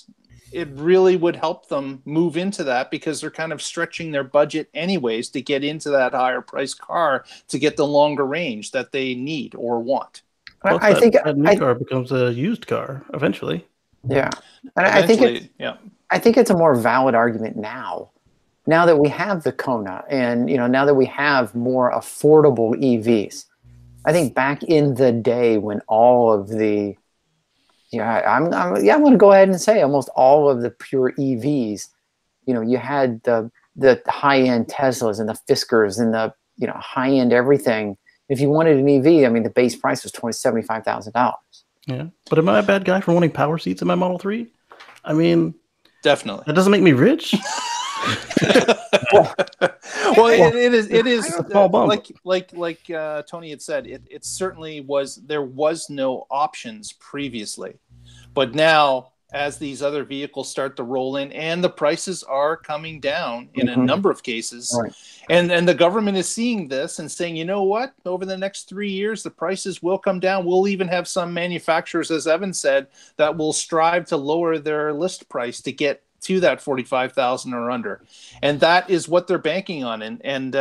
it really would help them move into that because they're kind of stretching their budget anyways to get into that higher price car to get the longer range that they need or want. Well, I think a new car becomes a used car eventually. Yeah, and I think it's a more valid argument now that we have the Kona and now that we have more affordable EVs. I think back in the day when all of the I'm going to go ahead and say almost all of the pure EVs, you had the high-end Teslas and the Fiskars and the high-end everything. If you wanted an EV, I mean, the base price was $75,000. Yeah, but am I a bad guy for wanting power seats in my Model 3? I mean, definitely. That doesn't make me rich. It is like Tony had said. It certainly was. There was no options previously, but now as these other vehicles start to roll in, and the prices are coming down in a number of cases, and the government is seeing this and saying, you know what, over the next 3 years, the prices will come down. We'll even have some manufacturers, as Evan said, that will strive to lower their list price to get to that 45,000 or under. And that is what they're banking on. And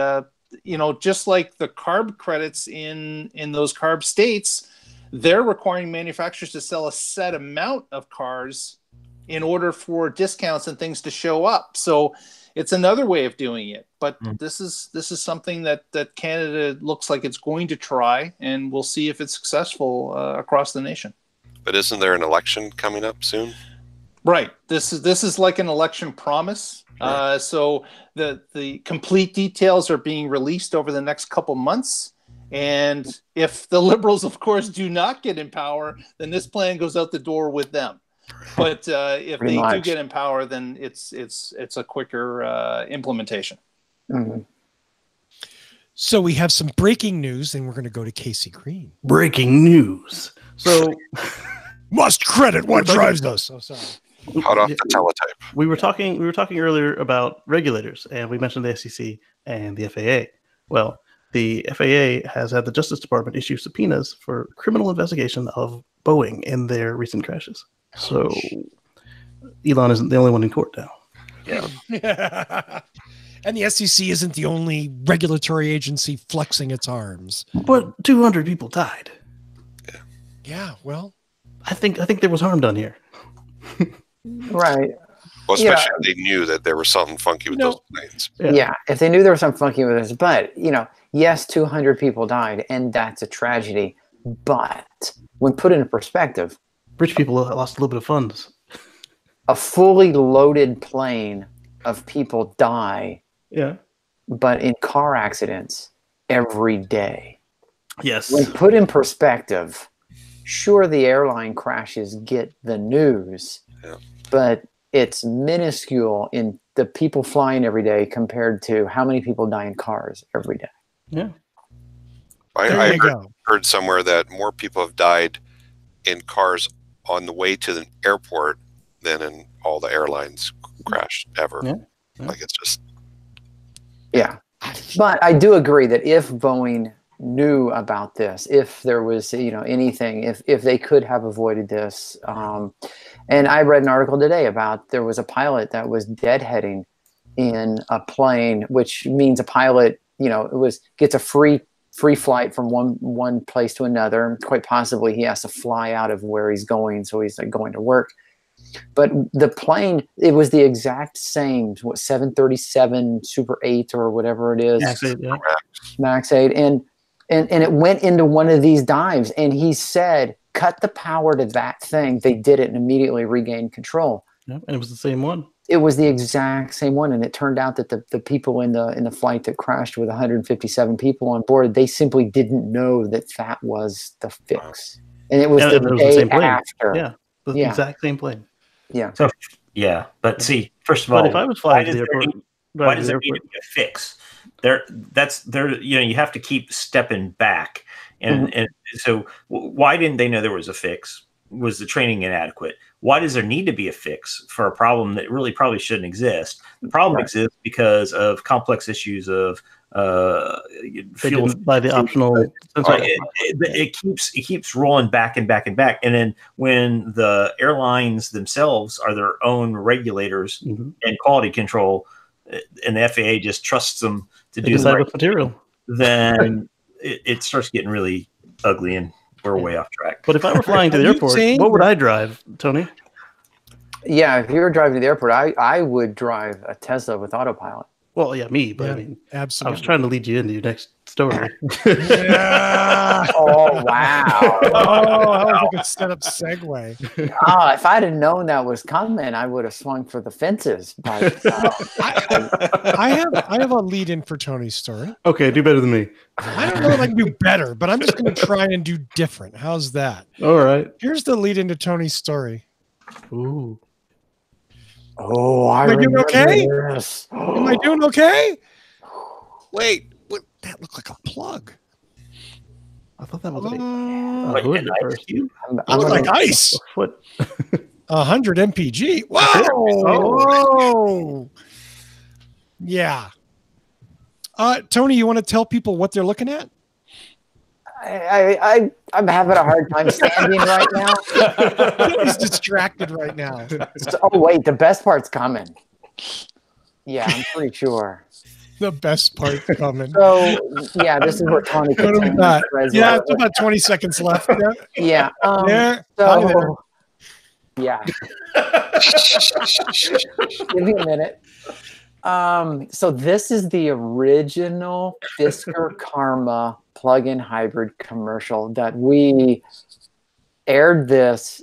just like the CARB credits in those CARB states, they're requiring manufacturers to sell a set amount of cars in order for discounts and things to show up. So it's another way of doing it. But this is something that Canada looks like it's going to try, and we'll see if it's successful across the nation. But isn't there an election coming up soon? Right. This is like an election promise. Right. So the complete details are being released over the next couple months. And if the Liberals, of course, do not get in power, then this plan goes out the door with them. But if Pretty they much. do get in power, then it's a quicker implementation. Mhm. So we have some breaking news, and we're going to go to Casey Green. Breaking news. So Must credit what drives us. Oh, sorry. Hot off the teletype. We were talking earlier about regulators, and we mentioned the SEC and the FAA. Well, the FAA has had the Justice Department issue subpoenas for criminal investigation of Boeing in their recent crashes. So Elon isn't the only one in court now. Yeah. And the SEC isn't the only regulatory agency flexing its arms. But 200 people died. Yeah, well, I think there was harm done here. Right. Well, especially if they knew that there was something funky with those planes. Yeah, if they knew there was something funky with this. But, yes, 200 people died, and that's a tragedy. But when put into perspective, Rich people lost a little bit of funds. a fully loaded plane of people die, but in car accidents every day. Yes. When put in perspective, sure, the airline crashes get the news, but it's minuscule in the people flying every day compared to how many people die in cars every day. Yeah. I heard somewhere that more people have died in cars on the way to the airport than in all the airlines crashed ever. Yeah. Like it's just. Yeah. But I do agree that if Boeing knew about this, if there was, anything, if they could have avoided this. And I read an article today about there was a pilot that was deadheading in a plane, which means a pilot, gets a free flight from one place to another. Quite possibly he has to fly out of where he's going. So he's like going to work. But the plane, it was the exact same, 737 Super 8 or whatever it is. Max 8, yeah. Max 8. And it went into one of these dives. And he said, cut the power to that thing. They did it and immediately regained control. Yeah, and it was the same one. It was the exact same one. And it turned out that the people in the flight that crashed with 157 people on board, they simply didn't know that was the fix. And it was the day after. Yeah, the exact same plane. Yeah. So, but see, first of all, if I was flying to the airport, why does there need to be a fix? You have to keep stepping back, and so why didn't they know there was a fix? Was the training inadequate? Why does there need to be a fix for a problem that really probably shouldn't exist? The problem exists because of complex issues of fuel by the optional. It keeps rolling back and back and back, and then when the airlines themselves are their own regulators and quality control, and the FAA just trusts them to do the right material, then it starts getting really ugly, and we're way off track. But if I were flying to the airport, what would I drive, Tony? Yeah, if you were driving to the airport, I would drive a Tesla with autopilot. Well, yeah, me, but I mean, absolutely. I was trying to lead you into your next story. Oh, wow. That was a good setup segue. If I'd have known that was coming, I would have swung for the fences. But, I have a lead in for Tony's story. Okay, do better than me. I don't know if I can do better, but I'm just going to try and do different. How's that? All right. Here's the lead into Tony's story. Ooh. Oh, Am I doing okay? This. Am I doing okay? Wait, what? That looked like a plug. I thought that was I look like ice. What? 100 mpg. Whoa! Yeah. Tony, you want to tell people what they're looking at? I'm having a hard time standing right now. He's distracted right now. Oh, wait, the best part's coming. Yeah, I'm pretty sure. The best part's coming. So, yeah, this is where Tony yeah, it's about 20 seconds left. Yeah. There. So, yeah. Give me a minute. So this is the original Fisker Karma plug-in hybrid commercial that we aired this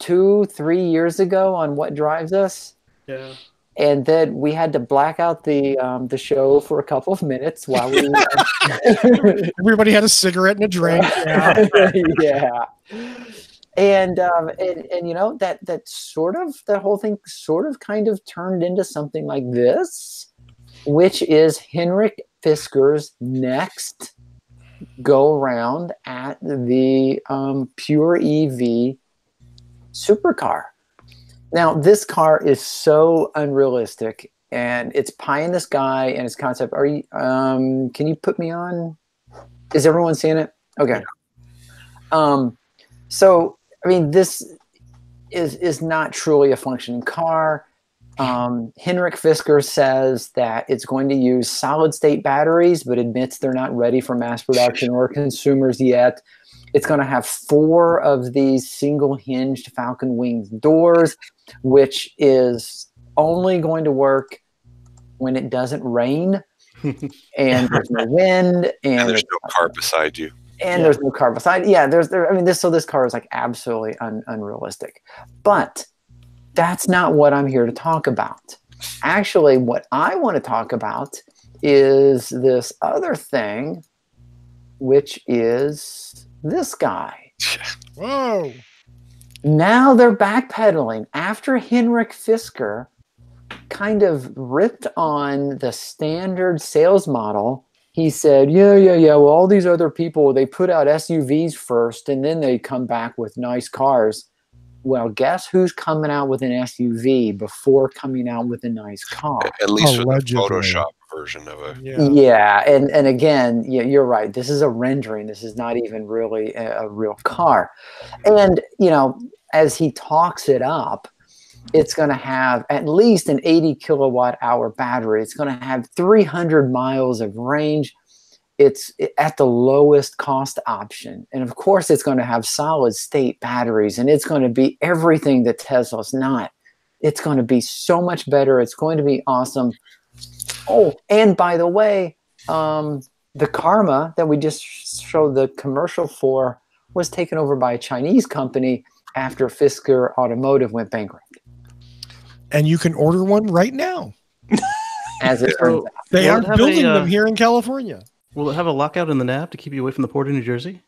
2-3 years ago on What Drives Us. Yeah. And then we had to black out the show for a couple of minutes while we everybody had a cigarette and a drink. Yeah. And you know, that sort of, that whole thing sort of kind of turned into something like this, which is Henrik Fisker's next go around at the pure EV supercar. Now, this car is so unrealistic, and it's pie in the sky, and its concept. Are you? Can you put me on? Is everyone seeing it? Okay. So, I mean, this is not truly a functioning car. Henrik Fisker says that it's going to use solid-state batteries, but admits they're not ready for mass production or consumers yet. It's going to have 4 of these single-hinged Falcon Wings doors, which is only going to work when it doesn't rain and there's no wind and there's no car beside you. And there's no car beside. Yeah, I mean, this car is like absolutely unrealistic. But that's not what I'm here to talk about. Actually, what I want to talk about is this other thing, which is this guy. Whoa. Now they're backpedaling after Henrik Fisker kind of ripped on the standard sales model. He said, yeah, well, all these other people, they put out SUVs first, and then they come back with nice cars. Well, guess who's coming out with an SUV before coming out with a nice car? At least with the Photoshop version of it. Yeah, and again, you're right. This is a rendering. This is not even really a real car. And, you know, as he talks it up, it's going to have at least an 80 kilowatt hour battery. It's going to have 300 miles of range. It's at the lowest cost option. And of course, it's going to have solid state batteries, and it's going to be everything that Tesla's not. It's going to be so much better. It's going to be awesome. Oh, and by the way, the Karma that we just showed the commercial for was taken over by a Chinese company after Fisker Automotive went bankrupt. And you can order one right now. As it turns out. They are building them here in California. Will it have a lockout in the nav to keep you away from the port of New Jersey?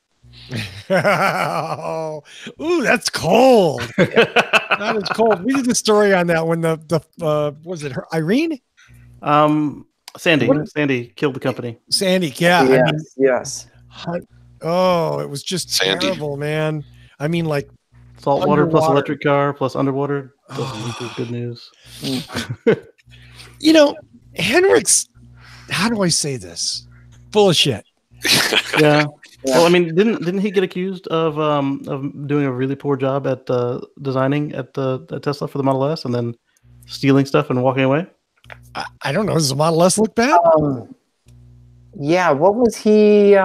Oh, ooh, that's cold. That is cold. We did the story on that when was it her, Irene? Sandy killed the company. Sandy, yeah. Yes, I mean, yes. Oh, it was just terrible, man. I mean, like saltwater plus electric car plus underwater doesn't equal good news. You know, Henrik's, how do I say this? Full of shit. Yeah. Well, I mean, didn't he get accused of doing a really poor job at designing at Tesla for the Model S and then stealing stuff and walking away? I don't know. Does the Model S look bad? Yeah. What was he?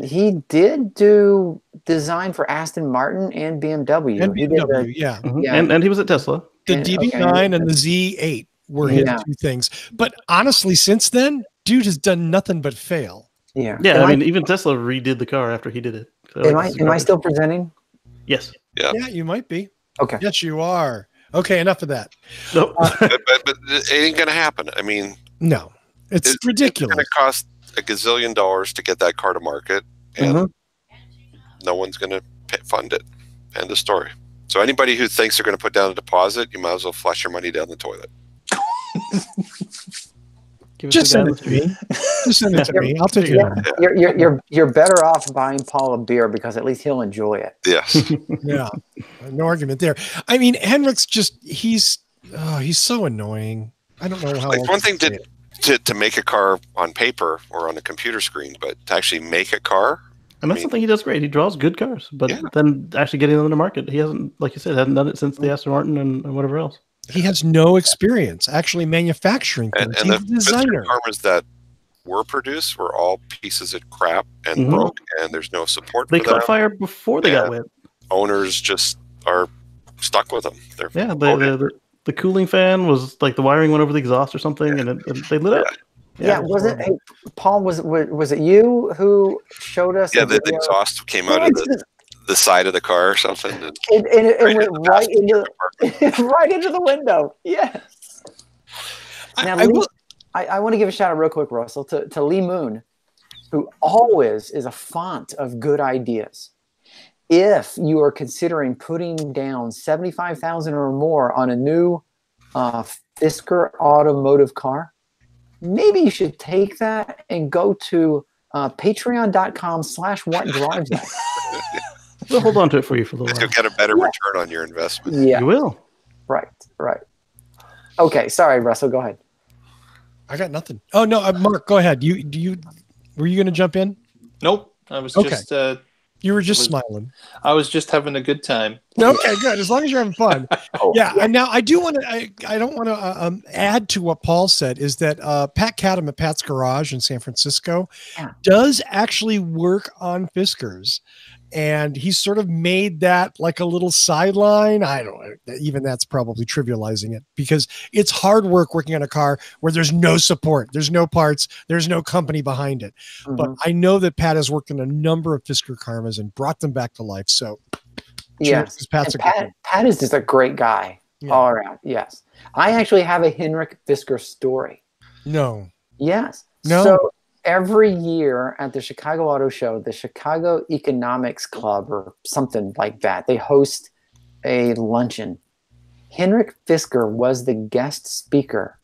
He did do design for Aston Martin and BMW. And BMW, yeah. Mm-hmm. Yeah. And he was at Tesla. The DB9 and the Z8 were his 2 things. But honestly, since then, dude has done nothing but fail. Yeah. Yeah. I mean, even Tesla redid the car after he did it. So am I still presenting? Yes. Yeah. Yeah, you might be. Okay. Yes, you are. Okay, enough of that. Nope. But it ain't going to happen. I mean, no, it's ridiculous. It's going to cost $1 gazillion to get that car to market, and no one's going to fund it. End of story. So anybody who thinks they're going to put down a deposit, you might as well flush your money down the toilet. Just send it to me. Just send it to me. I'll take it. You're better off buying Paul a beer because at least he'll enjoy it. Yes. Yeah. No argument there. I mean, Henrik's just he's so annoying. I don't know how. Like one thing to make a car on paper or on a computer screen, but to actually make a car. And that's something he does great. He draws good cars, but then actually getting them in the market, he hasn't, like you said, hasn't done it since the Aston Martin and whatever else. He has no experience actually manufacturing things. And he's a designer. The cars that were produced were all pieces of crap and broke, and there's no support. They caught fire before they got wet. Owners just are stuck with them. The cooling fan was like the wiring went over the exhaust or something, and they lit up. Yeah, was it Paul? Was it you who showed us? Yeah, the exhaust came out of the side of the car or something, and it went right into the window. Yes. Now, I want to give a shout out real quick, Russell, to Lee Moon, who always is a font of good ideas. if you are considering putting down $75,000 or more on a new Fisker automotive car, maybe you should take that and go to patreon.com/whatdrivesup. We'll hold on to it for you for a little while. You'll get a better return on your investment. Yeah, you will. Right. Okay, sorry, Russell. Go ahead. I got nothing. Oh no, Mark, go ahead. Were you going to jump in? Nope. I was okay. Just. You were just smiling. I was just having a good time. Okay, good. As long as you're having fun. Yeah. And now I do want to. I don't want to add to what Paul said. Is that Pat Cadam at Pat's Garage in San Francisco does actually work on Fiskers, and he's sort of made that like a little sideline. I don't know. Even that's probably trivializing it because it's hard work working on a car where there's no support, there's no parts, there's no company behind it. Mm-hmm. But I know that Pat has worked on a number of Fisker Karmas and brought them back to life. So yes, Pat is just a great guy all around. Yes, I actually have a Henrik Fisker story. No. Yes. No. So every year at the Chicago Auto Show, the Chicago Economics Club or something like that, they host a luncheon. Henrik Fisker was the guest speaker.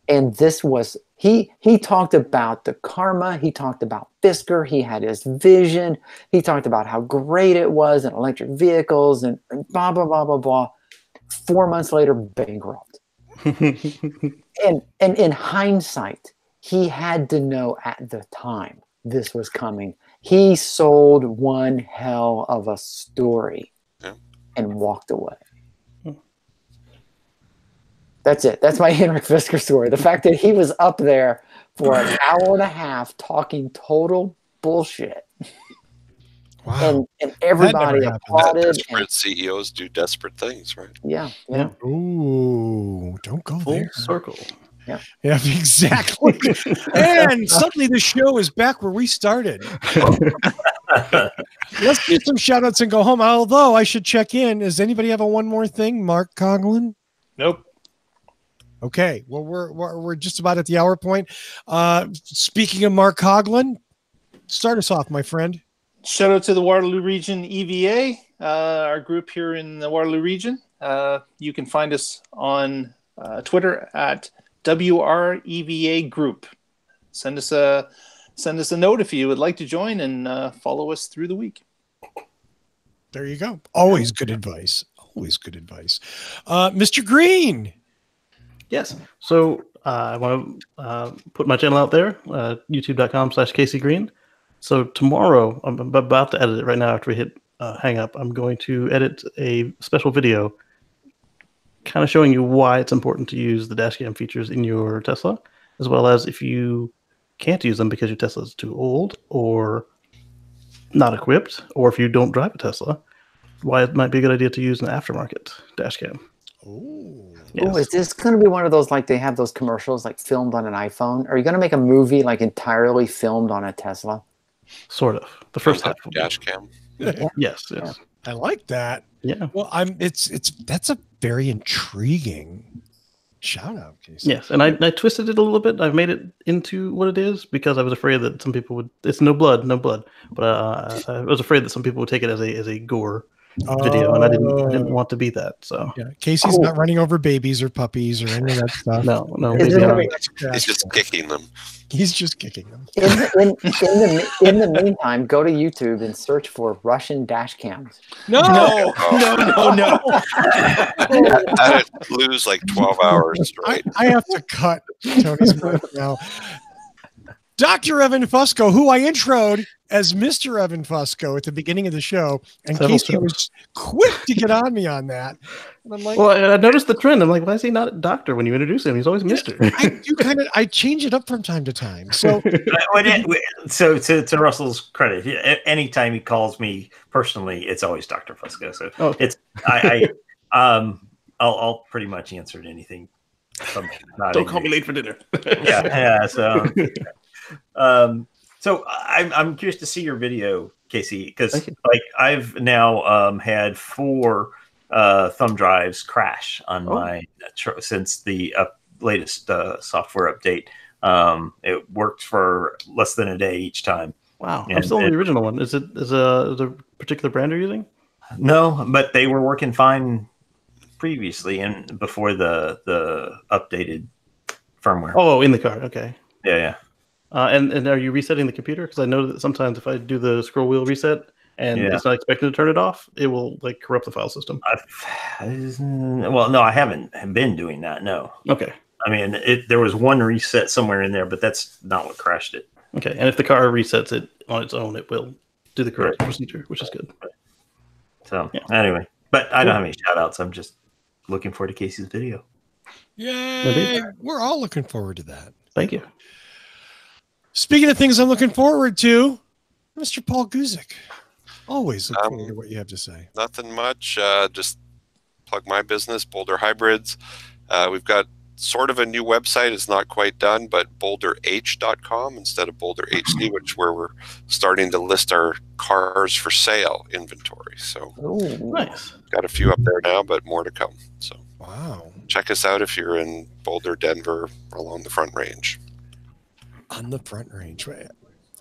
And this was, he talked about the karma. He talked about Fisker. He had his vision. He talked about how great it was in electric vehicles and blah, blah, blah, blah, blah. 4 months later, bankrupt. and in hindsight, he had to know at the time this was coming. He sold one hell of a story and walked away. That's it. That's my Henrik Fisker story. The fact that he was up there for an hour and a half talking total bullshit. Wow. And everybody applauded. Desperate CEOs do desperate things, right? Yeah. Ooh, don't go Full there. circle. Yeah, exactly. And suddenly the show is back where we started. Let's do some shout outs and go home. Although I should check in. Does anybody have a one more thing? Mark Coughlin? Nope. Okay. Well, we're just about at the hour point. Speaking of Mark Coughlin, start us off, my friend. Shout out to the Waterloo Region EVA, our group here in the Waterloo Region. You can find us on Twitter at WREVA Group. Send us a note if you would like to join and follow us through the week. There you go. Always good advice. Always good advice. Mr. Green. Yes. So I want to put my channel out there, youtube.com/CaseyGreen. So tomorrow, I'm about to edit it right now after we hit hang up. I'm going to edit a special video kind of showing you why it's important to use the dash cam features in your Tesla, as well as if you can't use them because your Tesla is too old or not equipped, or if you don't drive a Tesla, why it might be a good idea to use an aftermarket dash cam. Oh, yes. Is this going to be one of those, like they have those commercials like filmed on an iPhone? Are you going to make a movie like entirely filmed on a Tesla? Sort of. The first half. Dash cam. Yes. I like that. Yeah. Well, that's a very intriguing shout out, Casey. Yes, and I twisted it a little bit. I've made it into what it is because I was afraid that some people would. It's no blood, but I was afraid that some people would take it as a gore video, and I didn't want to be that. So yeah, Casey's not running over babies or puppies or any of that stuff. No. He's just kicking them. He's just kicking them. In the meantime, go to YouTube and search for Russian dash cams. No. I'd lose like 12 hours straight. I have to cut Tony's breath now. Dr. Evan Fusco, who I introed as Mr. Evan Fusco at the beginning of the show, and Casey was quick to get on me on that. And I'm like, well, I noticed the trend. I'm like, why is he not a doctor when you introduce him? He's always Mr. I change it up from time to time. So, to Russell's credit, anytime he calls me personally, it's always Dr. Fusco. So I'll pretty much answer to anything. Don't call me late for dinner. So I'm curious to see your video, Casey, because like I've now had 4 thumb drives crash on my since the latest software update. It worked for less than a day each time. Wow, I'm still on the original one. Is the particular brand you're using? No, but they were working fine previously and before the updated firmware. Oh, in the car. Okay. Yeah. And are you resetting the computer? Because I know that sometimes if I do the scroll wheel reset and it's not expected to turn it off, it will like corrupt the file system. Well, no, I haven't been doing that. No. Okay. I mean, there was one reset somewhere in there, but that's not what crashed it. Okay. And if the car resets it on its own, it will do the correct procedure, which is good. So anyway, but I don't have any shout outs. I'm just looking forward to Casey's video. Yay! We're all looking forward to that. Thank you. Speaking of things I'm looking forward to, Mr. Paul Guzik. Always look forward to what you have to say. Nothing much. Just plug my business, Boulder Hybrids. We've got sort of a new website. It's not quite done, but boulderh.com instead of Boulder HC, which where we're starting to list our cars for sale inventory. So nice. Got a few up there now, but more to come. So wow. Check us out if you're in Boulder, Denver, along the Front Range. On the Front Range.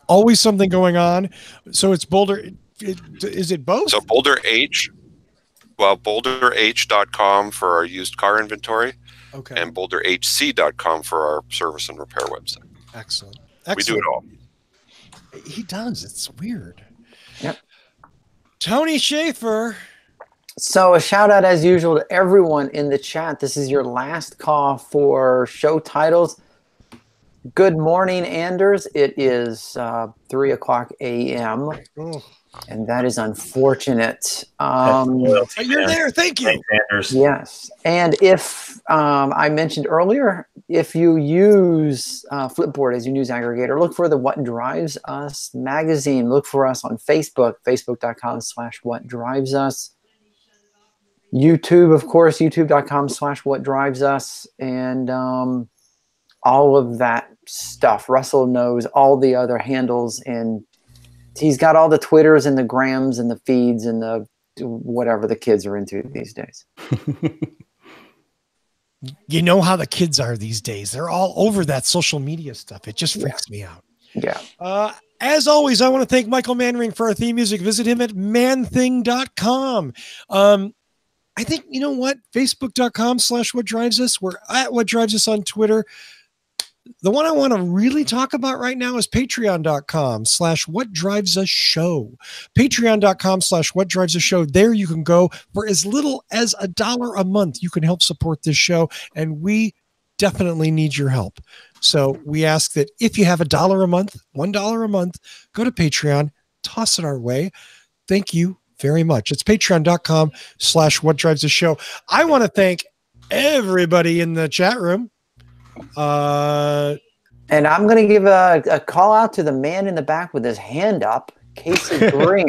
Always something going on. So it's Boulder. Is it both? So Boulder H. Well, boulderh.com for our used car inventory. Okay. And boulderhc.com for our service and repair website. Excellent. We do it all. He does. It's weird. Yep. Tony Schaefer. So a shout out as usual to everyone in the chat. This is your last call for show titles. Good morning, Anders. It is 3 o'clock a.m. And that is unfortunate. You're there. Thank you. Thanks, Anders. Yes. And if I mentioned earlier, if you use Flipboard as your news aggregator, look for the What Drives Us magazine. Look for us on Facebook, facebook.com/whatdrivesus. YouTube, of course, youtube.com/whatdrivesus. And all of that stuff. Russell knows all the other handles, and he's got all the Twitters and the Grams and the feeds and the whatever the kids are into these days. You know how the kids are these days. They're all over that social media stuff. It just freaks me out. Yeah. As always, I want to thank Michael Mannering for our theme music. Visit him at manthing.com. I think, you know what? Facebook.com/whatdrivesus. We're at What Drives Us on Twitter. The one I want to really talk about right now is patreon.com/whatdrivesusshow. Patreon.com/whatdrivesusshow. There you can go for as little as $1 a month. You can help support this show, and we definitely need your help. So we ask that if you have $1 a month, $1 a month, go to Patreon, toss it our way. Thank you very much. It's patreon.com/whatdrivesusshow. I want to thank everybody in the chat room. And I'm going to give a call out to the man in the back with his hand up, Casey Green.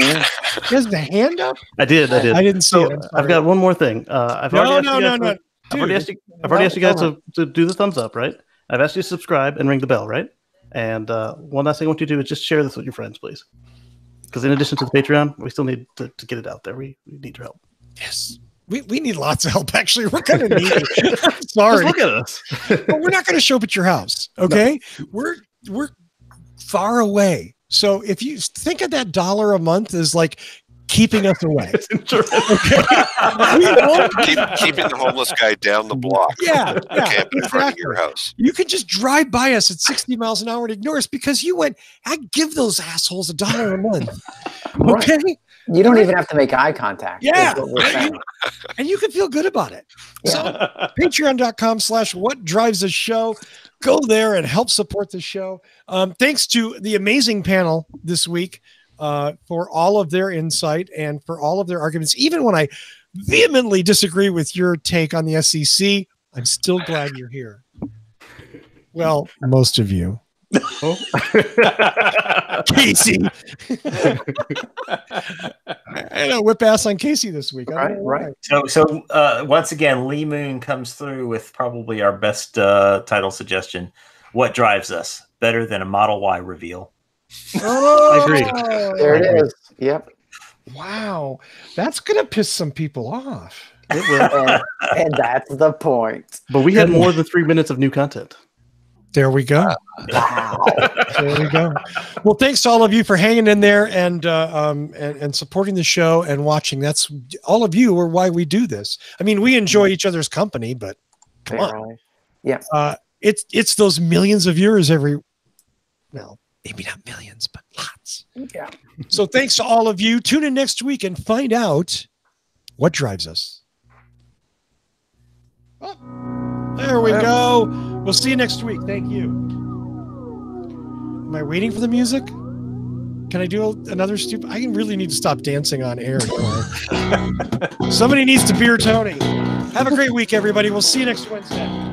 Is the hand up? I did. I didn't see it. I've got one more thing. I've already asked you guys to do the thumbs up, right? I've asked you to subscribe and ring the bell, right? And one last thing I want you to do is just share this with your friends, please. Because in addition to the Patreon, we still need to get it out there. We need your help. Yes. We need lots of help, actually. We're going to need it. Sorry. Just look at us. But we're not going to show up at your house, okay? No. We're far away. So if you think of that $1 a month as like keeping us away. Okay? Keeping the homeless guy down the block. Yeah, camp in front of your house. You can just drive by us at 60 miles an hour and ignore us because you went, I give those assholes $1 a month. Okay? Right. You don't even have to make eye contact. Yeah. And you can feel good about it. Yeah. So patreon.com/whatdrivesusshow. Go there and help support the show. Thanks to the amazing panel this week for all of their insight and for all of their arguments. Even when I vehemently disagree with your take on the SEC, I'm still glad you're here. Well, most of you. Casey. I know, whip ass on Casey this week. Right. So once again, Lee Moon comes through with probably our best title suggestion. What drives us better than a Model Y reveal? Oh, I agree. There it is. Yep. Wow. That's going to piss some people off. It will. And that's the point. But we had more than 3 minutes of new content. There we go. Wow. There we go. Well, thanks to all of you for hanging in there and supporting the show and watching. That's all of you are why we do this. I mean, we enjoy each other's company, but come on. Yeah. It's those millions of viewers every, well, maybe not millions, but lots. Yeah. So thanks to all of you. Tune in next week and find out what drives us. Oh, there we go. We'll see you next week. Thank you. Am I waiting for the music? Can I do another stupid? I really need to stop dancing on air. Somebody needs to beer Tony. Have a great week, everybody. We'll see you next Wednesday.